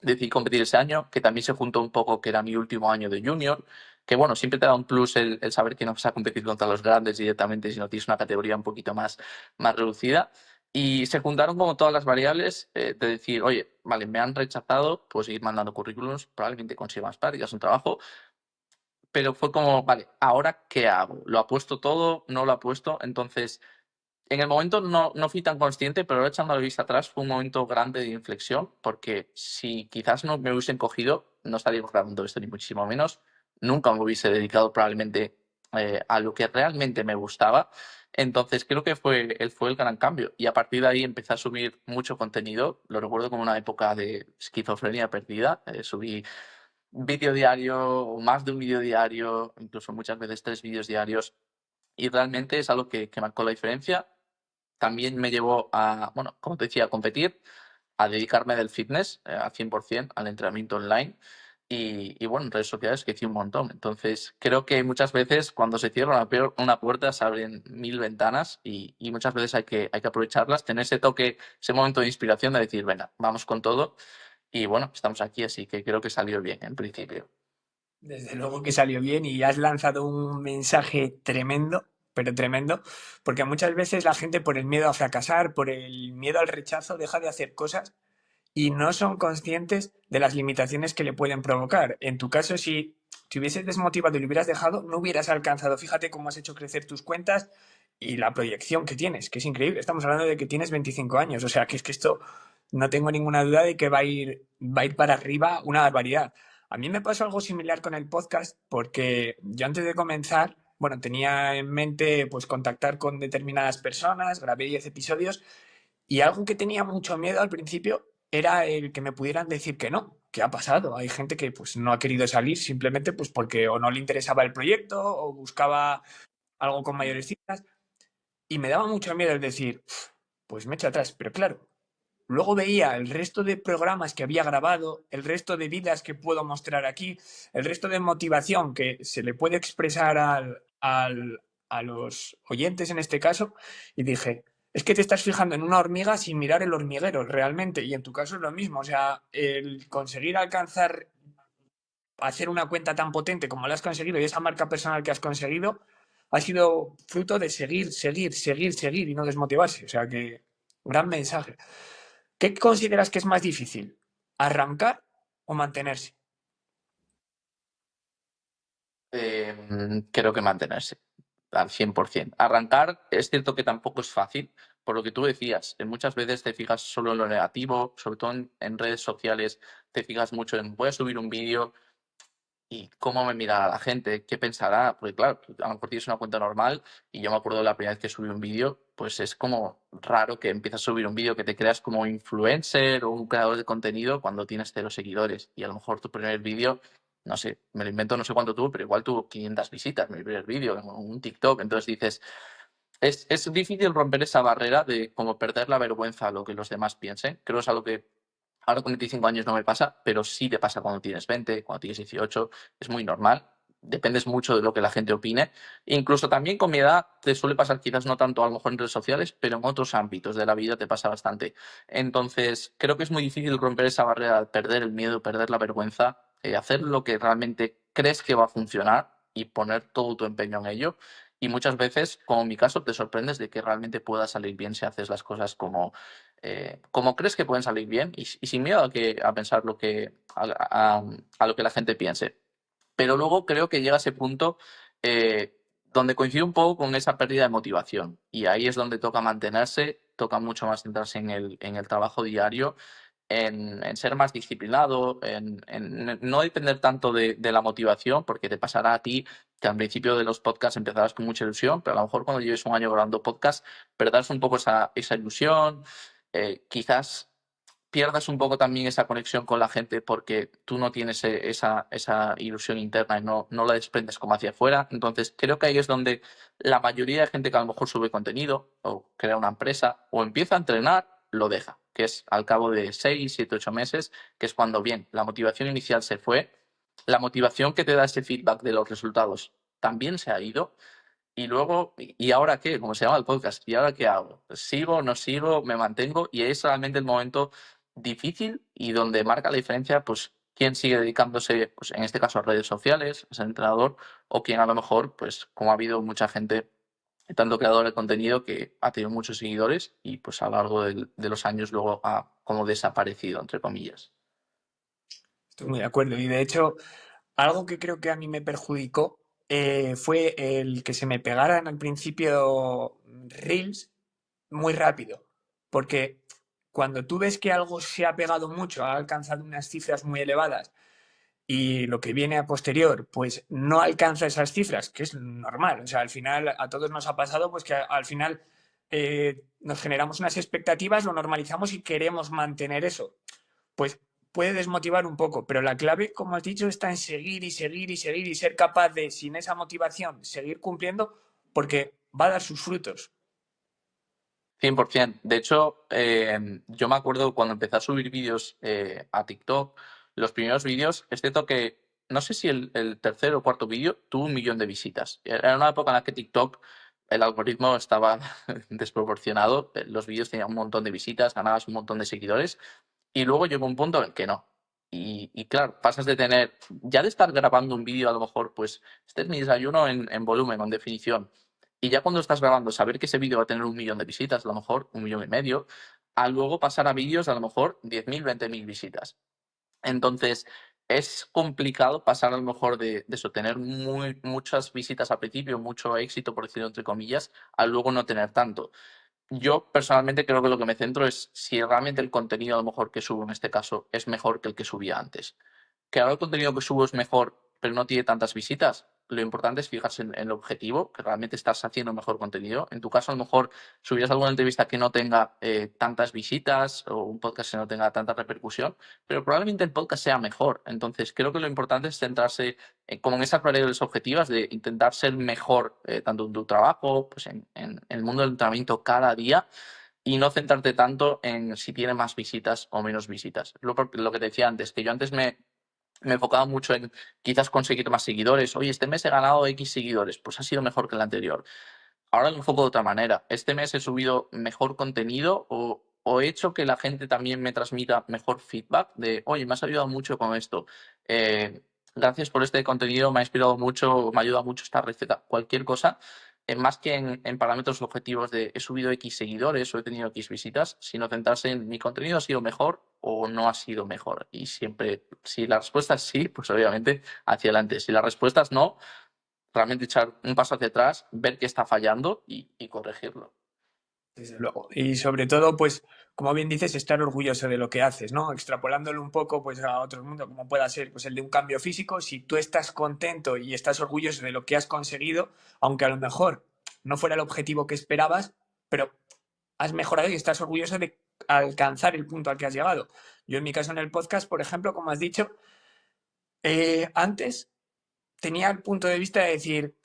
decidí competir ese año, que también se juntó un poco que era mi último año de junior, que bueno, siempre te da un plus el saber que no vas a competir contra los grandes directamente, sino tienes una categoría un poquito más reducida. Y se juntaron como todas las variables de decir, oye, vale, me han rechazado, puedo seguir mandando currículums, probablemente consiga más prácticas, un trabajo, pero fue como, vale, ¿ahora qué hago? ¿Lo apuesto todo? ¿No lo apuesto? Entonces, en el momento no fui tan consciente, pero ahora echando la vista atrás fue un momento grande de inflexión, porque si quizás no me hubiesen cogido, no estaríamos grabando esto ni muchísimo menos, nunca me hubiese dedicado probablemente a lo que realmente me gustaba. Entonces creo que fue el gran cambio. Y a partir de ahí empecé a subir mucho contenido. Lo recuerdo como una época de esquizofrenia perdida. Subí vídeo diario, o más de un vídeo diario, incluso muchas veces 3 vídeos diarios. Y realmente es algo que marcó la diferencia. También me llevó a, bueno, como te decía, a competir, a dedicarme del fitness al 100% al entrenamiento online. Y bueno, en redes sociales que hice un montón. Entonces, creo que muchas veces cuando se cierra una puerta se abren 1000 ventanas y muchas veces hay que aprovecharlas, tener ese toque, ese momento de inspiración de decir, venga, vamos con todo. Y bueno, estamos aquí, así que creo que salió bien en principio. Desde luego que salió bien y has lanzado un mensaje tremendo, pero tremendo, porque muchas veces la gente por el miedo a fracasar, por el miedo al rechazo, deja de hacer cosas y no son conscientes de las limitaciones que le pueden provocar. En tu caso, si te hubieses desmotivado y lo hubieras dejado, no hubieras alcanzado. Fíjate cómo has hecho crecer tus cuentas y la proyección que tienes, que es increíble. Estamos hablando de que tienes 25 años, o sea, que es que esto no tengo ninguna duda de que va a ir para arriba una barbaridad. A mí me pasó algo similar con el podcast porque yo antes de comenzar, bueno, tenía en mente pues contactar con determinadas personas, grabé 10 episodios y algo que tenía mucho miedo al principio era el que me pudieran decir que no. ¿Qué ha pasado? Hay gente que pues no ha querido salir simplemente pues porque o no le interesaba el proyecto o buscaba algo con mayores cifras y me daba mucho miedo el decir, pues me echo atrás, pero claro, luego veía el resto de programas que había grabado, el resto de vidas que puedo mostrar aquí, el resto de motivación que se le puede expresar a los oyentes en este caso, y dije, es que te estás fijando en una hormiga sin mirar el hormiguero realmente, y en tu caso es lo mismo, o sea, el conseguir alcanzar, hacer una cuenta tan potente como la has conseguido y esa marca personal que has conseguido, ha sido fruto de seguir, seguir, seguir, seguir y no desmotivarse, o sea que, gran mensaje. ¿Qué consideras que es más difícil? ¿Arrancar o mantenerse? Creo que mantenerse al 100%. Arrancar es cierto que tampoco es fácil, por lo que tú decías, muchas veces te fijas solo en lo negativo, sobre todo en redes sociales, te fijas mucho en voy a subir un vídeo y cómo me mirará la gente, qué pensará, porque claro, a lo mejor tienes una cuenta normal y yo me acuerdo de la primera vez que subí un vídeo, pues es como raro que empieces a subir un vídeo que te creas como influencer o un creador de contenido cuando tienes 0 seguidores y a lo mejor tu primer vídeo, no sé, me lo invento, no sé cuánto tuvo, pero igual tuvo 500 visitas mi primer vídeo, un TikTok, entonces dices, es difícil romper esa barrera de como perder la vergüenza a lo que los demás piensen. Creo que es algo que ahora con 25 años no me pasa, pero sí te pasa cuando tienes 20, cuando tienes 18. Es muy normal. Dependes mucho de lo que la gente opine. Incluso también con mi edad te suele pasar, quizás no tanto a lo mejor en redes sociales, pero en otros ámbitos de la vida te pasa bastante. Entonces, creo que es muy difícil romper esa barrera, perder el miedo, perder la vergüenza, hacer lo que realmente crees que va a funcionar y poner todo tu empeño en ello. Y muchas veces, como en mi caso, te sorprendes de que realmente pueda salir bien si haces las cosas como crees que pueden salir bien y sin miedo a pensar a lo que la gente piense. Pero luego creo que llega ese punto donde coincide un poco con esa pérdida de motivación. Y ahí es donde toca mantenerse, toca mucho más centrarse en el trabajo diario, en ser más disciplinado, en no depender tanto de la motivación, porque te pasará a ti que al principio de los podcasts empezarás con mucha ilusión, pero a lo mejor cuando lleves un año grabando podcast, perderás un poco esa ilusión, quizás pierdas un poco también esa conexión con la gente porque tú no tienes esa ilusión interna y no la desprendes como hacia afuera. Entonces, creo que ahí es donde la mayoría de gente que a lo mejor sube contenido o crea una empresa o empieza a entrenar, lo deja, que es al cabo de 6, 7, 8 meses, que es cuando, bien, la motivación inicial se fue, la motivación que te da ese feedback de los resultados también se ha ido. Y luego, ¿y ahora qué? Como se llama el podcast, ¿y ahora qué hago? ¿Sigo, no sigo, me mantengo? Y es realmente el momento difícil y donde marca la diferencia, pues, quién sigue dedicándose, pues, en este caso a redes sociales, a ser entrenador, o quién a lo mejor, pues, como ha habido mucha gente, tanto creador de contenido que ha tenido muchos seguidores y, pues, a lo largo de los años luego ha como desaparecido, entre comillas. Estoy muy de acuerdo. Y de hecho, algo que creo que a mí me perjudicó fue el que se me pegaran al principio reels muy rápido. Porque cuando tú ves que algo se ha pegado mucho, ha alcanzado unas cifras muy elevadas y lo que viene a posterior pues no alcanza esas cifras, que es normal. O sea, al final a todos nos ha pasado pues que al final nos generamos unas expectativas, lo normalizamos y queremos mantener eso. Pues puede desmotivar un poco, pero la clave, como has dicho, está en seguir y seguir y seguir y ser capaz de, sin esa motivación, seguir cumpliendo, porque va a dar sus frutos. 100%. De hecho, yo me acuerdo cuando empecé a subir vídeos a TikTok, los primeros vídeos, es cierto que no sé si el tercer o cuarto vídeo tuvo 1 millón de visitas. Era una época en la que TikTok, el algoritmo estaba desproporcionado, los vídeos tenían un montón de visitas, ganabas un montón de seguidores y luego llegó un punto en el que no. Y claro, pasas de tener, ya de estar grabando un vídeo a lo mejor, pues este es mi desayuno en volumen, en definición. Y ya cuando estás grabando, saber que ese vídeo va a tener 1 millón de visitas, a lo mejor 1,5 millones, a luego pasar a vídeos a lo mejor 10.000, 20.000 visitas. Entonces, es complicado pasar a lo mejor de eso, tener muchas visitas al principio, mucho éxito, por decirlo entre comillas, a luego no tener tanto. Yo personalmente creo que lo que me centro es si realmente el contenido a lo mejor que subo en este caso es mejor que el que subía antes. Que ahora el contenido que subo es mejor, pero no tiene tantas visitas. Lo importante es fijarse en el objetivo, que realmente estás haciendo mejor contenido. En tu caso, a lo mejor subirás alguna entrevista que no tenga tantas visitas o un podcast que no tenga tanta repercusión, pero probablemente el podcast sea mejor. Entonces, creo que lo importante es centrarse como en esas variables objetivas de intentar ser mejor tanto en tu trabajo, pues en el mundo del entrenamiento cada día y no centrarte tanto en si tiene más visitas o menos visitas. Lo que te decía antes, que yo antes me enfocaba mucho en quizás conseguir más seguidores. Oye, este mes he ganado X seguidores, pues ha sido mejor que el anterior. Ahora lo enfoco de otra manera. Este mes he subido mejor contenido o he hecho que la gente también me transmita mejor feedback de, oye, me has ayudado mucho con esto. Eh, Gracias por este contenido, me ha inspirado mucho, me ha ayudado mucho esta receta. Cualquier cosa, más que en parámetros objetivos de he subido X seguidores o he tenido X visitas, sino centrarse en mi contenido ha sido mejor o no ha sido mejor. Y siempre, si la respuesta es sí, pues obviamente hacia adelante. Si la respuesta es no, realmente echar un paso hacia atrás, ver qué está fallando y corregirlo. Desde luego. Y sobre todo, pues, como bien dices, estar orgulloso de lo que haces, ¿no? Extrapolándolo un poco, pues, a otro mundo, como pueda ser, pues, el de un cambio físico. Si tú estás contento y estás orgulloso de lo que has conseguido, aunque a lo mejor no fuera el objetivo que esperabas, pero has mejorado y estás orgulloso de alcanzar el punto al que has llegado. Yo, en mi caso, en el podcast, por ejemplo, como has dicho, antes tenía el punto de vista de decir,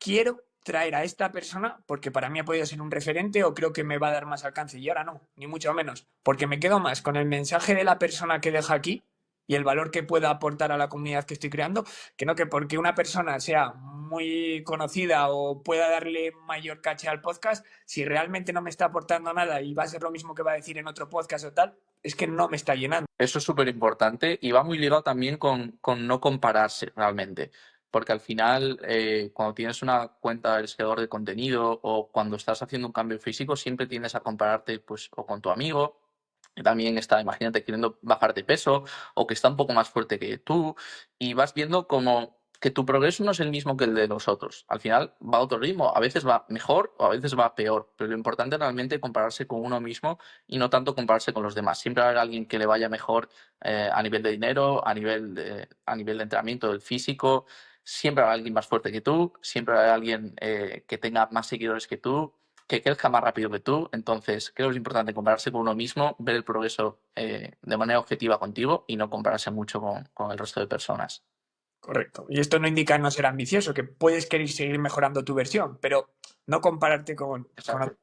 quiero traer a esta persona porque para mí ha podido ser un referente o creo que me va a dar más alcance y ahora no, ni mucho menos, porque me quedo más con el mensaje de la persona que deja aquí y el valor que pueda aportar a la comunidad que estoy creando, que no que porque una persona sea muy conocida o pueda darle mayor caché al podcast, si realmente no me está aportando nada y va a ser lo mismo que va a decir en otro podcast o tal, es que no me está llenando. Eso es súper importante y va muy ligado también con no compararse realmente. Porque al final, cuando tienes una cuenta eres creador de contenido o cuando estás haciendo un cambio físico, siempre tienes a compararte pues, o con tu amigo, que también está, imagínate, queriendo bajar de peso o que está un poco más fuerte que tú y vas viendo como que tu progreso no es el mismo que el de los otros. Al final va a otro ritmo, a veces va mejor o a veces va peor, pero lo importante es realmente compararse con uno mismo y no tanto compararse con los demás. Siempre va a haber alguien que le vaya mejor a nivel de dinero, a nivel de entrenamiento del físico. Siempre va a haber alguien más fuerte que tú, siempre va a haber alguien que tenga más seguidores que tú, que crezca más rápido que tú. Entonces, creo que es importante compararse con uno mismo, ver el progreso de manera objetiva contigo y no compararse mucho con el resto de personas. Correcto. Y esto no indica no ser ambicioso, que puedes querer seguir mejorando tu versión, pero no compararte con Exacto.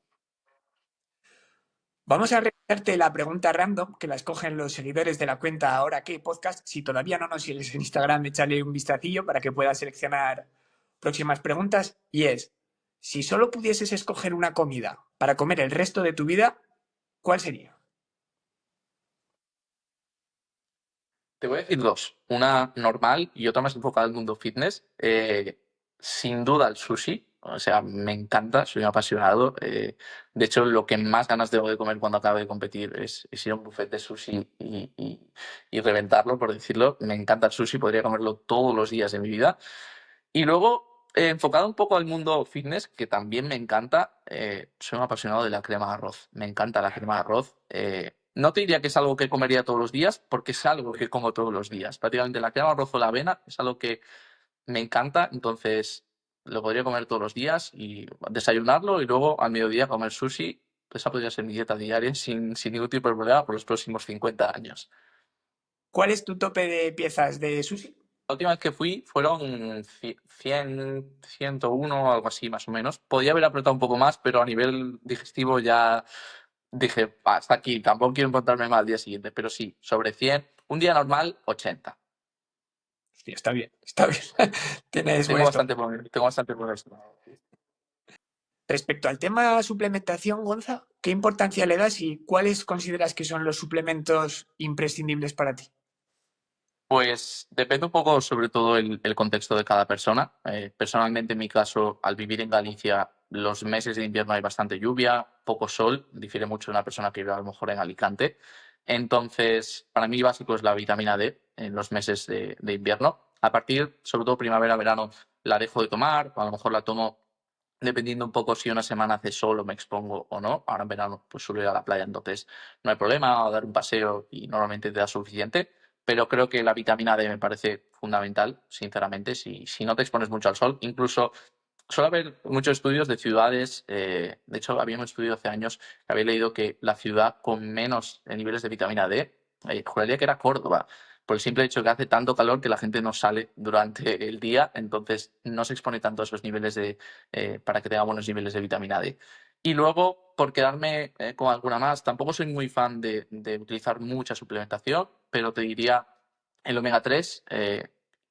Vamos a realizarte la pregunta random que la escogen los seguidores de la cuenta Ahora qué podcast. Si todavía no nos sigues en Instagram, échale un vistacillo para que puedas seleccionar próximas preguntas. Y es, si solo pudieses escoger una comida para comer el resto de tu vida, ¿cuál sería? Te voy a decir dos, una normal y otra más enfocada al mundo fitness. Sin duda el sushi, o sea, me encanta, soy un apasionado. De hecho, lo que más ganas tengo de comer cuando acabe de competir es ir a un buffet de sushi y reventarlo, por decirlo. Me encanta el sushi, podría comerlo todos los días de mi vida. Y luego, enfocado un poco al mundo fitness, que también me encanta, soy un apasionado de la crema de arroz. Me encanta la crema de arroz. No te diría que es algo que comería todos los días, porque es algo que como todos los días. Prácticamente la crema arroz o la avena es algo que me encanta, entonces lo podría comer todos los días y desayunarlo y luego al mediodía comer sushi. Esa podría ser mi dieta diaria sin ningún tipo de problema por los próximos 50 años. ¿Cuál es tu tope de piezas de sushi? La última vez que fui fueron 100, 101, algo así más o menos. Podía haber apretado un poco más, pero a nivel digestivo ya dije, "Va, hasta aquí, tampoco quiero encontrarme mal al día siguiente", pero sí, sobre 100, un día normal, 80. Hostia, está bien, está bien. Tienes buen esto. Tengo bastante por esto. Respecto al tema suplementación, Gonza, ¿qué importancia le das y cuáles consideras que son los suplementos imprescindibles para ti? Pues depende un poco, sobre todo, el contexto de cada persona. Personalmente, en mi caso, al vivir en Galicia, los meses de invierno hay bastante lluvia, poco sol, difiere mucho de una persona que vive a lo mejor en Alicante. Entonces, para mí básico es la vitamina D en los meses de invierno. A partir, sobre todo primavera, verano, la dejo de tomar, a lo mejor la tomo dependiendo un poco si una semana hace sol o me expongo o no. Ahora en verano pues suelo ir a la playa, entonces no hay problema, o dar un paseo y normalmente te da suficiente, pero creo que la vitamina D me parece fundamental, sinceramente, si no te expones mucho al sol. Incluso suele haber muchos estudios de ciudades, de hecho había un estudio hace años que había leído que la ciudad con menos niveles de vitamina D, juraría que era Córdoba, por el simple hecho que hace tanto calor que la gente no sale durante el día, entonces no se expone tanto a esos niveles para que tenga buenos niveles de vitamina D. Y luego, por quedarme con alguna más, tampoco soy muy fan de utilizar mucha suplementación, pero te diría el omega 3,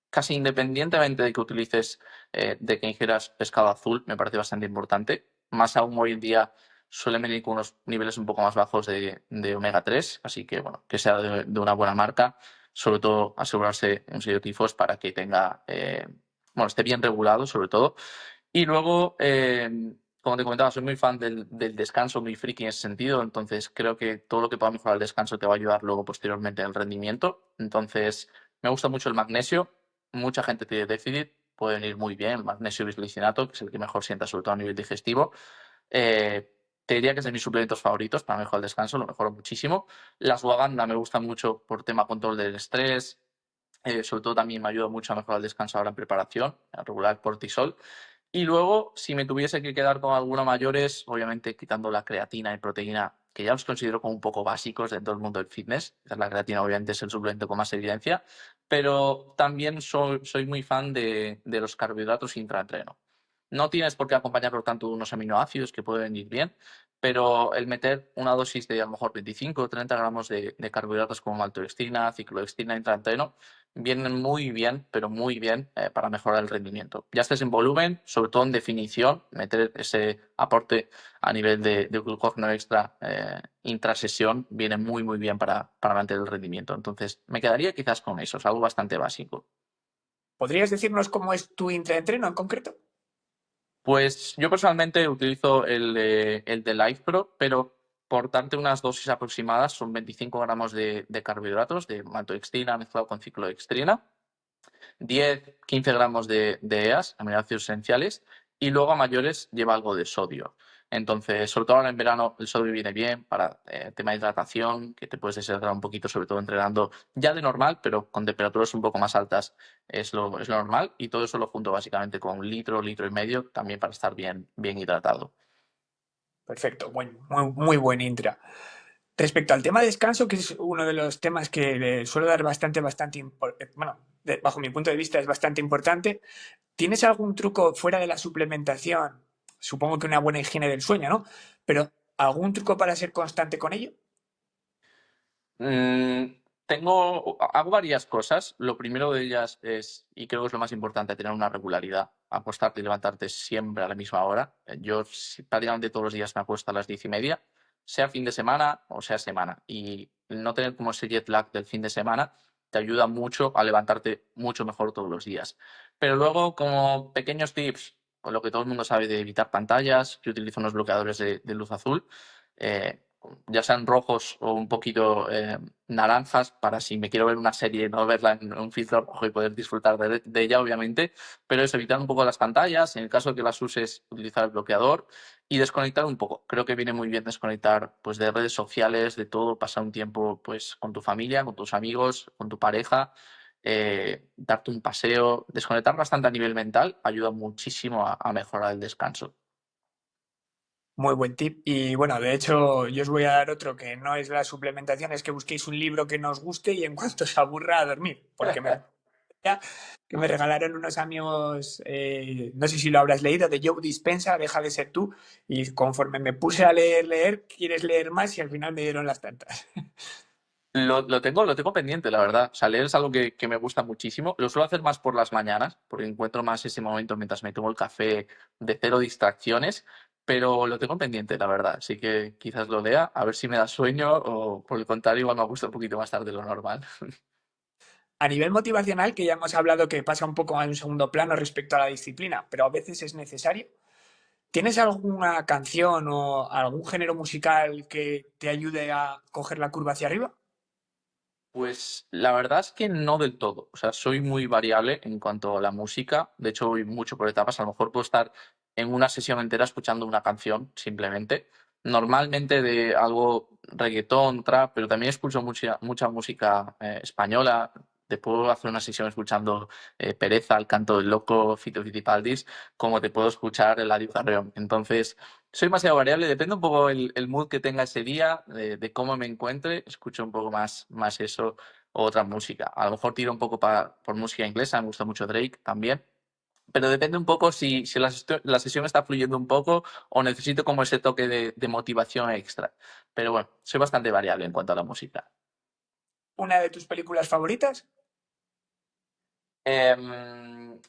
casi independientemente de que utilices, de que ingieras pescado azul, me parece bastante importante. Más aún hoy en día suelen venir con unos niveles un poco más bajos de omega 3, así que bueno, que sea de una buena marca, sobre todo asegurarse un sello tifos para que tenga, bueno, esté bien regulado sobre todo. Y luego, como te comentaba, soy muy fan del descanso, muy friki en ese sentido, entonces creo que todo lo que pueda mejorar el descanso te va a ayudar luego posteriormente en el rendimiento. Entonces, me gusta mucho el magnesio, mucha gente tiene déficit, puede venir muy bien el magnesio bisglicinato, que es el que mejor sienta sobre todo a nivel digestivo. Eh, Te diría que es de mis suplementos favoritos para mejorar el descanso, lo mejoro muchísimo. La ashwagandha me gusta mucho por tema control del estrés, sobre todo también me ayuda mucho a mejorar el descanso ahora en preparación, a regular el cortisol. Y luego, si me tuviese que quedar con alguno mayores, obviamente quitando la creatina y proteína, que ya los considero como un poco básicos dentro del mundo del fitness. La creatina obviamente es el suplemento con más evidencia, pero también soy muy fan de los carbohidratos intraentreno. No tienes por qué acompañarlo tanto de unos aminoácidos que pueden ir bien, pero el meter una dosis de a lo mejor 25 o 30 gramos de carbohidratos como maltodextrina, ciclodextrina, intraentreno, vienen muy bien, pero muy bien para mejorar el rendimiento. Ya estés en volumen, sobre todo en definición, meter ese aporte a nivel de glucógeno extra intrasesión viene muy, muy bien para mantener el rendimiento. Entonces, me quedaría quizás con eso, es algo bastante básico. ¿Podrías decirnos cómo es tu intraentreno en concreto? Pues yo personalmente utilizo el de Life Pro, pero por darte unas dosis aproximadas son 25 gramos de carbohidratos, de maltodextrina mezclado con ciclodextrina, 10, 15 gramos de EAS, aminoácidos esenciales, y luego a mayores lleva algo de sodio. Entonces, sobre todo ahora en verano, el sodio viene bien para tema de hidratación, que te puedes deshidratar un poquito, sobre todo entrenando ya de normal, pero con temperaturas un poco más altas es lo normal. Y todo eso lo junto básicamente con un litro, litro y medio, también para estar bien, bien hidratado. Perfecto, muy buen intra. Respecto al tema de descanso, que es uno de los temas que le suelo dar bueno, bajo mi punto de vista es bastante importante, ¿tienes algún truco fuera de la suplementación? Supongo que una buena higiene del sueño, ¿no? Pero ¿algún truco para ser constante con ello? Mm, hago varias cosas. Lo primero de ellas es, y creo que es lo más importante, tener una regularidad. Acostarte y levantarte siempre a la misma hora. Yo prácticamente todos los días me acuesto a las 10:30, sea fin de semana o sea semana. Y no tener como ese jet lag del fin de semana te ayuda mucho a levantarte mucho mejor todos los días. Pero luego, como pequeños tips, con lo que todo el mundo sabe de evitar pantallas, yo utilizo unos bloqueadores de luz azul. ya sean rojos o un poquito naranjas, para si me quiero ver una serie no verla en un filtro rojo y poder disfrutar de ella, obviamente, pero es evitar un poco las pantallas, en el caso de que las uses, utilizar el bloqueador y desconectar un poco. Creo que viene muy bien desconectar pues, de redes sociales, de todo, pasar un tiempo pues, con tu familia, con tus amigos, con tu pareja, darte un paseo, desconectar bastante a nivel mental, ayuda muchísimo a mejorar el descanso. Muy buen tip. Y bueno, de hecho, yo os voy a dar otro que no es la suplementación, es que busquéis un libro que nos guste y en cuanto os aburra a dormir. Porque que me regalaron unos amigos, no sé si lo habrás leído, de Joe Dispenza, Deja de ser tú. Y conforme me puse a leer, quieres leer más y al final me dieron las tantas. Lo tengo pendiente, la verdad. O sea, leer es algo que me gusta muchísimo. Lo suelo hacer más por las mañanas, porque encuentro más ese momento mientras me tomo el café de cero distracciones, pero lo tengo pendiente, la verdad. Así que quizás lo lea, a ver si me da sueño o por el contrario, igual me gusta un poquito más tarde de lo normal. A nivel motivacional, que ya hemos hablado que pasa un poco a un segundo plano respecto a la disciplina, pero a veces es necesario. ¿Tienes alguna canción o algún género musical que te ayude a coger la curva hacia arriba? Pues la verdad es que no del todo. O sea, soy muy variable en cuanto a la música. De hecho, voy mucho por etapas. A lo mejor puedo estar en una sesión entera escuchando una canción simplemente. Normalmente de algo reggaetón, trap, pero también escucho mucha música española. Te puedo hacer una sesión escuchando Pereza, El canto del loco, Fito Fitipaldis, como te puedo escuchar Eladio Carrión. Entonces, soy demasiado variable, depende un poco el mood que tenga ese día, de cómo me encuentre, escucho un poco más eso o otra música. A lo mejor tiro un poco por música inglesa, me gusta mucho Drake también, pero depende un poco si la sesión está fluyendo un poco o necesito como ese toque de motivación extra. Pero bueno, soy bastante variable en cuanto a la música. ¿Una de tus películas favoritas? Em,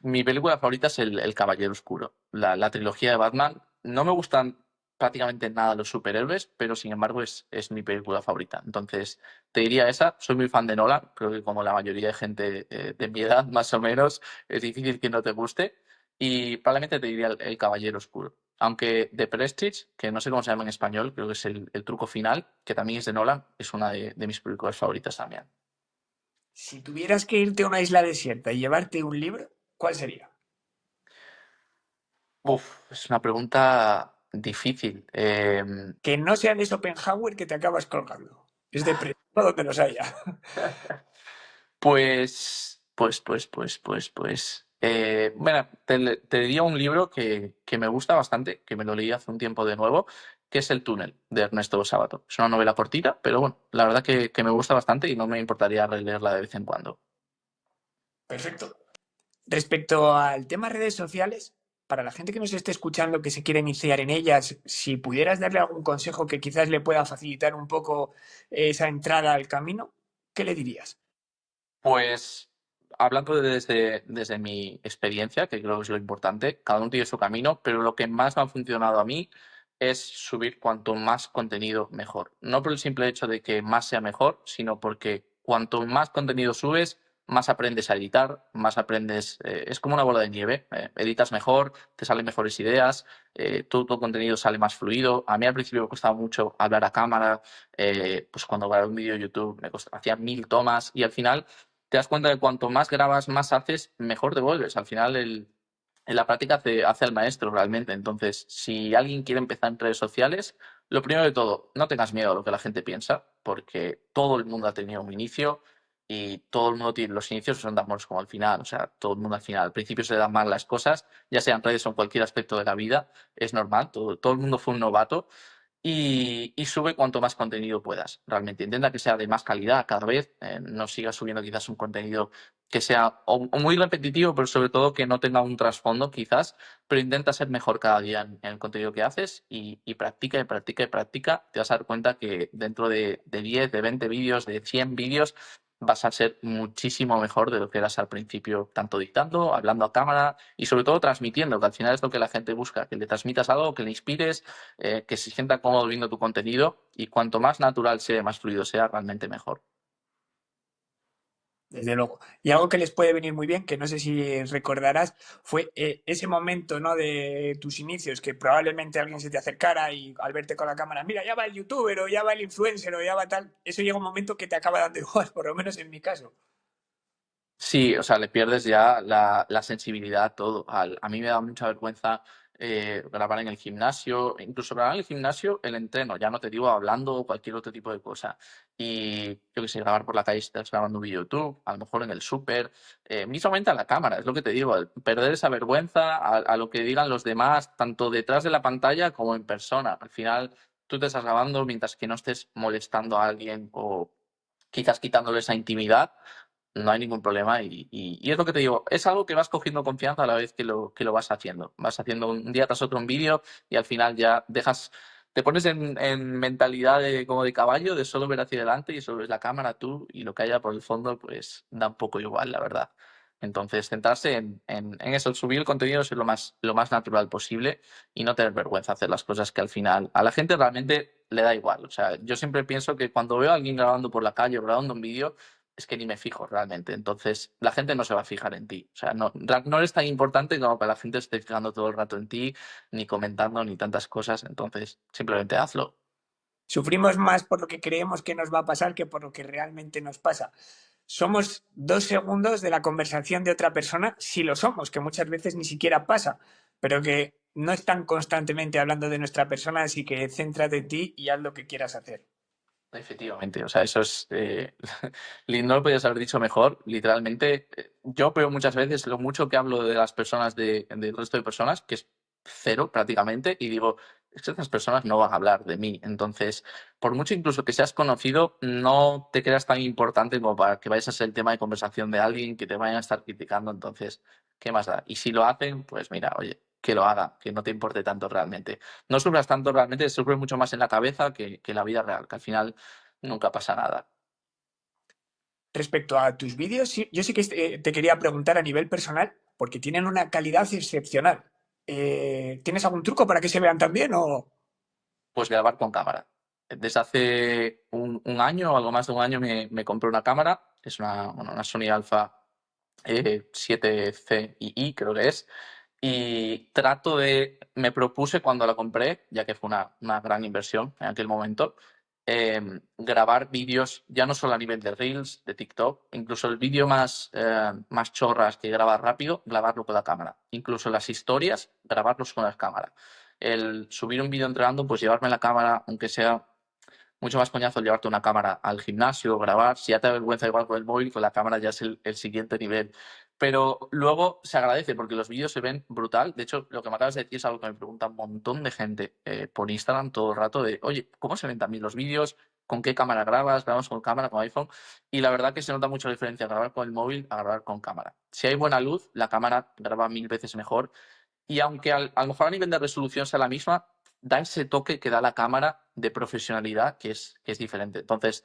Mi película favorita es El Caballero Oscuro, la trilogía de Batman. No me gustan prácticamente nada los superhéroes, pero sin embargo es mi película favorita. Entonces, te diría esa. Soy muy fan de Nolan, creo que como la mayoría de gente de mi edad, más o menos, es difícil que no te guste. Y probablemente te diría El Caballero Oscuro. Aunque The Prestige, que no sé cómo se llama en español, creo que es el truco final, que también es de Nolan, es una de mis películas favoritas también. Si tuvieras que irte a una isla desierta y llevarte un libro, ¿cuál sería? Uf, es una pregunta difícil. Que no sea de Schopenhauer que te acabas colgando. Es de precio donde los haya. Bueno, te diría un libro que me gusta bastante, que me lo leí hace un tiempo de nuevo, que es El túnel, de Ernesto Sábato. Es una novela cortita, pero bueno, la verdad que me gusta bastante y no me importaría releerla de vez en cuando. Perfecto. Respecto al tema redes sociales, para la gente que nos esté escuchando que se quiere iniciar en ellas, si pudieras darle algún consejo que quizás le pueda facilitar un poco esa entrada al camino, ¿qué le dirías? Pues hablando desde mi experiencia, que creo que es lo importante, cada uno tiene su camino, pero lo que más me ha funcionado a mí es subir cuanto más contenido mejor. No por el simple hecho de que más sea mejor, sino porque cuanto más contenido subes, más aprendes a editar, más aprendes, es como una bola de nieve, editas mejor, te salen mejores ideas, todo tu contenido sale más fluido. A mí al principio me costaba mucho hablar a cámara, pues cuando grababa un vídeo de YouTube hacía 1000 tomas y al final te das cuenta de que cuanto más grabas, más haces, mejor te vuelves. Al final, en la práctica hace al maestro realmente. Entonces, si alguien quiere empezar en redes sociales, lo primero de todo, no tengas miedo a lo que la gente piensa, porque todo el mundo ha tenido un inicio y todo el mundo tiene los inicios son tan buenos como al final. O sea, todo el mundo al final, al principio se le dan mal las cosas, ya sean redes o en cualquier aspecto de la vida, es normal, todo el mundo fue un novato y sube cuanto más contenido puedas. Realmente intenta que sea de más calidad cada vez. No sigas subiendo quizás un contenido que sea o muy repetitivo, pero sobre todo que no tenga un trasfondo quizás, pero intenta ser mejor cada día en el contenido que haces y practica y practica y practica. Te vas a dar cuenta que dentro de 10, de 20 vídeos, de 100 vídeos, vas a ser muchísimo mejor de lo que eras al principio, tanto dictando, hablando a cámara y sobre todo transmitiendo, que al final es lo que la gente busca, que le transmitas algo, que le inspires, que se sienta cómodo viendo tu contenido y cuanto más natural sea, más fluido sea, realmente mejor. Desde luego. Y algo que les puede venir muy bien, que no sé si recordarás, fue ese momento, ¿no? De tus inicios, que probablemente alguien se te acercara y al verte con la cámara, mira, ya va el youtuber o ya va el influencer o ya va tal. Eso llega un momento que te acaba dando igual, por lo menos en mi caso. Sí, o sea, le pierdes ya la sensibilidad a todo. A mí me da mucha vergüenza grabar en el gimnasio, incluso grabar en el gimnasio el entreno, ya no te digo hablando o cualquier otro tipo de cosa. Y yo que sé, grabar por la calle si estás grabando un vídeo YouTube, a lo mejor en el súper, mismamente a la cámara, es lo que te digo, el perder esa vergüenza a lo que digan los demás, tanto detrás de la pantalla como en persona. Al final, tú te estás grabando mientras que no estés molestando a alguien o quizás quitándole esa intimidad, no hay ningún problema y es lo que te digo, es algo que vas cogiendo confianza a la vez que lo vas haciendo. Vas haciendo un día tras otro un vídeo y al final ya dejas, te pones en mentalidad de, como de caballo, de solo ver hacia adelante y solo ves la cámara tú y lo que haya por el fondo, pues da un poco igual, la verdad. Entonces, centrarse en eso, subir el contenido, ser lo más natural posible y no tener vergüenza, hacer las cosas que al final a la gente realmente le da igual. O sea, yo siempre pienso que cuando veo a alguien grabando por la calle o grabando un vídeo, es que ni me fijo realmente. Entonces, la gente no se va a fijar en ti. O sea, no eres tan importante como para que la gente esté fijando todo el rato en ti, ni comentando, ni tantas cosas. Entonces, simplemente hazlo. Sufrimos más por lo que creemos que nos va a pasar que por lo que realmente nos pasa. Somos 2 segundos de la conversación de otra persona, si lo somos, que muchas veces ni siquiera pasa, pero que no están constantemente hablando de nuestra persona, así que céntrate en ti y haz lo que quieras hacer. Efectivamente, o sea, eso es. No lo podías haber dicho mejor. Literalmente, yo veo muchas veces lo mucho que hablo de las personas, del resto de personas, que es cero prácticamente, y digo, es que estas personas no van a hablar de mí. Entonces, por mucho incluso que seas conocido, no te creas tan importante como para que vayas a ser el tema de conversación de alguien, que te vayan a estar criticando. Entonces, ¿qué más da? Y si lo hacen, pues mira, oye, que lo haga, que no te importe tanto realmente. No sufras tanto realmente, sufres mucho más en la cabeza que en la vida real, que al final nunca pasa nada. Respecto a tus vídeos, yo sí que te quería preguntar a nivel personal, porque tienen una calidad excepcional. ¿Tienes algún truco para que se vean tan bien o...? Pues grabar con cámara. Desde hace un año o algo más de un año me compré una cámara, es una Sony Alpha 7CII, creo que es, y me propuse cuando la compré, ya que fue una gran inversión en aquel momento, grabar vídeos ya no solo a nivel de Reels, de TikTok, incluso el vídeo más chorras que graba rápido, grabarlo con la cámara. Incluso las historias, grabarlos con la cámara. El subir un vídeo entrenando, pues llevarme la cámara, aunque sea mucho más coñazo llevarte una cámara al gimnasio, grabar. Si ya te da vergüenza igual con el móvil, con la cámara ya es el siguiente nivel. Pero luego se agradece porque los vídeos se ven brutal. De hecho, lo que me acabas de decir es algo que me pregunta un montón de gente por Instagram todo el rato de, oye, ¿cómo se ven también los vídeos? ¿Con qué cámara grabas? ¿Grabamos con cámara, con iPhone? Y la verdad que se nota mucho la diferencia grabar con el móvil a grabar con cámara. Si hay buena luz, la cámara graba 1000 veces mejor y aunque a lo mejor a nivel de resolución sea la misma, da ese toque que da la cámara de profesionalidad que es diferente. Entonces,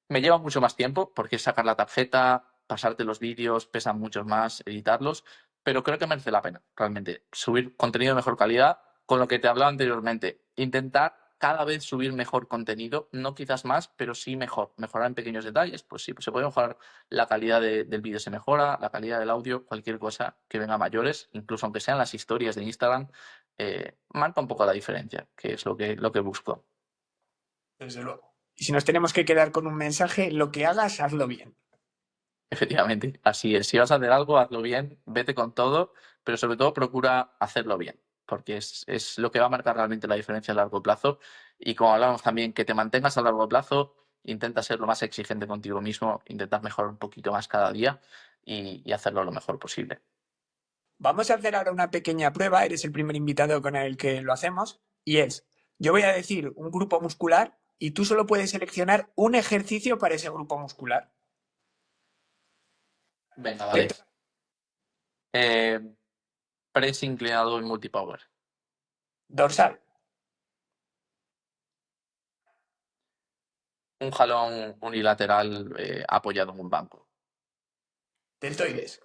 me lleva mucho más tiempo porque es sacar la tarjeta, pasarte los vídeos, pesan mucho más, editarlos, pero creo que merece la pena realmente subir contenido de mejor calidad con lo que te hablaba anteriormente. Intentar cada vez subir mejor contenido, no quizás más, pero sí mejor. Mejorar en pequeños detalles, pues sí, pues se puede mejorar la calidad del vídeo, se mejora, la calidad del audio, cualquier cosa que venga a mayores, incluso aunque sean las historias de Instagram, marca un poco la diferencia, que es lo que busco. Desde luego. Y si nos tenemos que quedar con un mensaje, lo que hagas, hazlo bien. Efectivamente, así es. Si vas a hacer algo, hazlo bien, vete con todo, pero sobre todo procura hacerlo bien, porque es lo que va a marcar realmente la diferencia a largo plazo. Y como hablábamos también, que te mantengas a largo plazo, intenta ser lo más exigente contigo mismo, intentar mejorar un poquito más cada día y hacerlo lo mejor posible. Vamos a hacer ahora una pequeña prueba, eres el primer invitado con el que lo hacemos, y es, yo voy a decir un grupo muscular y tú solo puedes seleccionar un ejercicio para ese grupo muscular. Venga, vale. Dentro- Eh, Press inclinado en multipower. Dorsal, Un jalón unilateral apoyado en un banco. deltoides,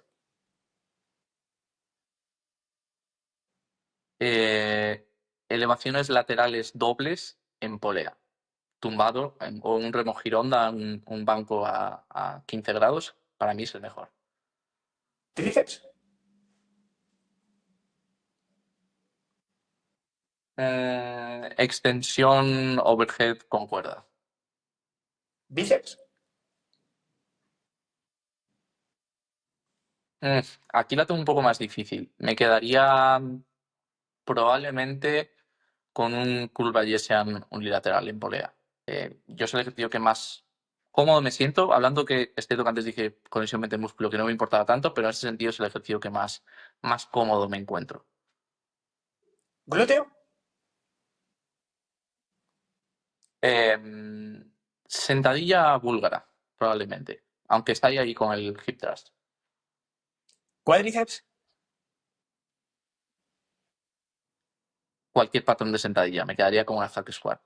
Eh, Elevaciones laterales dobles en polea. Tumbado o un remo girón da un banco a 15 grados para mí es el mejor. ¿Tríceps? Extensión overhead con cuerda. ¿Bíceps? Aquí la tengo un poco más difícil. Me quedaría probablemente con un curl Bayesian unilateral en polea. Yo soy el ejercicio que más cómodo me siento, hablando que es cierto que antes dije conexión mente-músculo que no me importaba tanto, pero en ese sentido es el ejercicio que más cómodo me encuentro. ¿Glúteo? Sentadilla búlgara, probablemente, aunque está ahí con el hip thrust. ¿Cuádriceps? Cualquier patrón de sentadilla, me quedaría con una hack squat.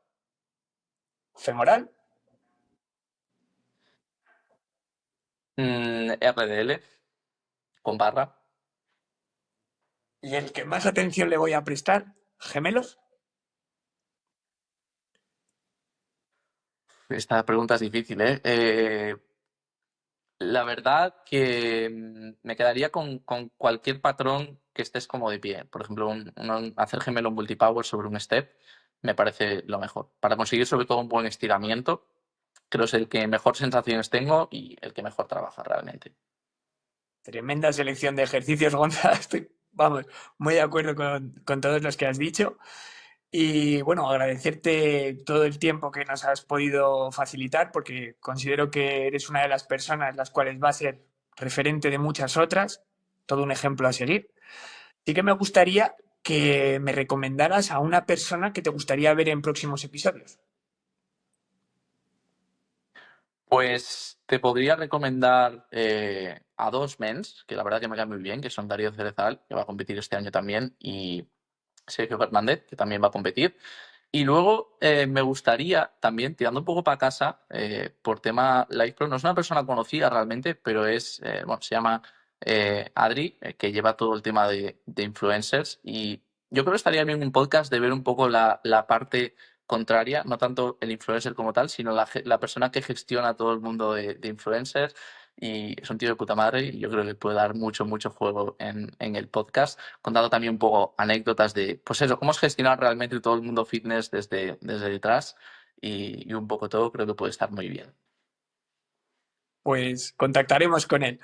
¿Femoral? RDL con barra. ¿Y el que más atención le voy a prestar? ¿Gemelos? Esta pregunta es difícil, ¿eh? La verdad que me quedaría con cualquier patrón que estés como de pie. Por ejemplo, hacer gemelo multipower sobre un step me parece lo mejor. Para conseguir sobre todo un buen estiramiento, creo que es el que mejor sensaciones tengo y el que mejor trabaja realmente. Tremenda selección de ejercicios, Gonza. Estoy, vamos, muy de acuerdo con todos los que has dicho. Y bueno, agradecerte todo el tiempo que nos has podido facilitar, porque considero que eres una de las personas las cuales va a ser referente de muchas otras, todo un ejemplo a seguir. Sí que me gustaría que me recomendaras a una persona que te gustaría ver en próximos episodios. Pues te podría recomendar a dos mens, que la verdad que me caen muy bien, que son Darío Cerezal, que va a competir este año también, y Sergio Fernández, que también va a competir. Y luego me gustaría también, tirando un poco para casa, por tema Live Pro, no es una persona conocida realmente, pero bueno, se llama Adri, que lleva todo el tema de influencers. Y yo creo que estaría bien un podcast de ver un poco la parte contraria, no tanto el influencer como tal, sino la persona que gestiona todo el mundo de influencers. Y es un tío de puta madre y yo creo que puede dar mucho, mucho juego en el podcast, contando también un poco anécdotas de, pues eso, cómo es gestionar realmente todo el mundo fitness desde detrás y un poco todo, creo que puede estar muy bien. Pues contactaremos con él.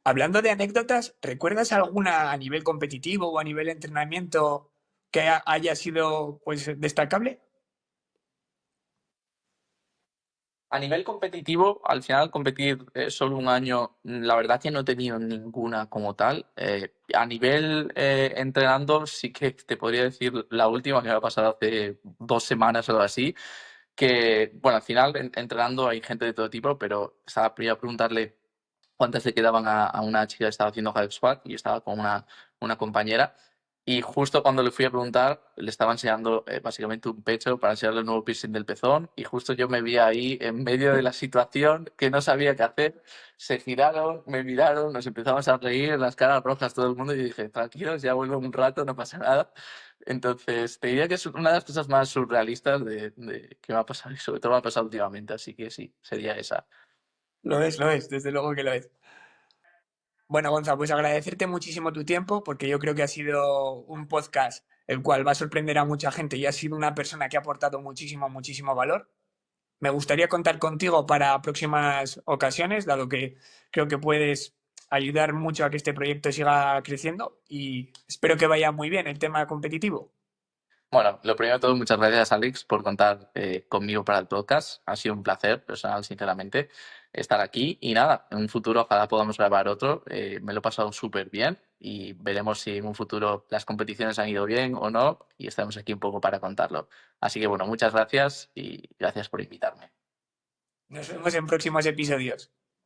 Hablando de anécdotas, ¿recuerdas alguna a nivel competitivo o a nivel entrenamiento que haya sido pues destacable? A nivel competitivo, al final competir solo un año, la verdad que no he tenido ninguna como tal. A nivel entrenando, sí que te podría decir la última que me ha pasado hace 2 semanas o algo así, que, bueno, al final entrenando hay gente de todo tipo, pero estaba primero a preguntarle cuántas le quedaban a una chica que estaba haciendo high squat y estaba con una compañera. Y justo cuando le fui a preguntar, le estaba enseñando básicamente un pecho para enseñarle el nuevo piercing del pezón. Y justo yo me vi ahí en medio de la situación que no sabía qué hacer. Se giraron, me miraron, nos empezamos a reír, las caras rojas todo el mundo. Y dije, tranquilos, ya vuelvo un rato, no pasa nada. Entonces, te diría que es una de las cosas más surrealistas de que me ha pasado y sobre todo me ha pasado últimamente. Así que sí, sería esa. Lo es, desde luego que lo es. Bueno, Gonza, pues agradecerte muchísimo tu tiempo, porque yo creo que ha sido un podcast el cual va a sorprender a mucha gente y has sido una persona que ha aportado muchísimo, muchísimo valor. Me gustaría contar contigo para próximas ocasiones, dado que creo que puedes ayudar mucho a que este proyecto siga creciendo y espero que vaya muy bien el tema competitivo. Bueno, lo primero de todo, muchas gracias, Alex, por contar conmigo para el podcast. Ha sido un placer, personal, sinceramente, estar aquí. Y nada, en un futuro ojalá podamos grabar otro. Me lo he pasado súper bien y veremos si en un futuro las competiciones han ido bien o no. Y estamos aquí un poco para contarlo. Así que bueno, muchas gracias y gracias por invitarme. Nos vemos en próximos episodios.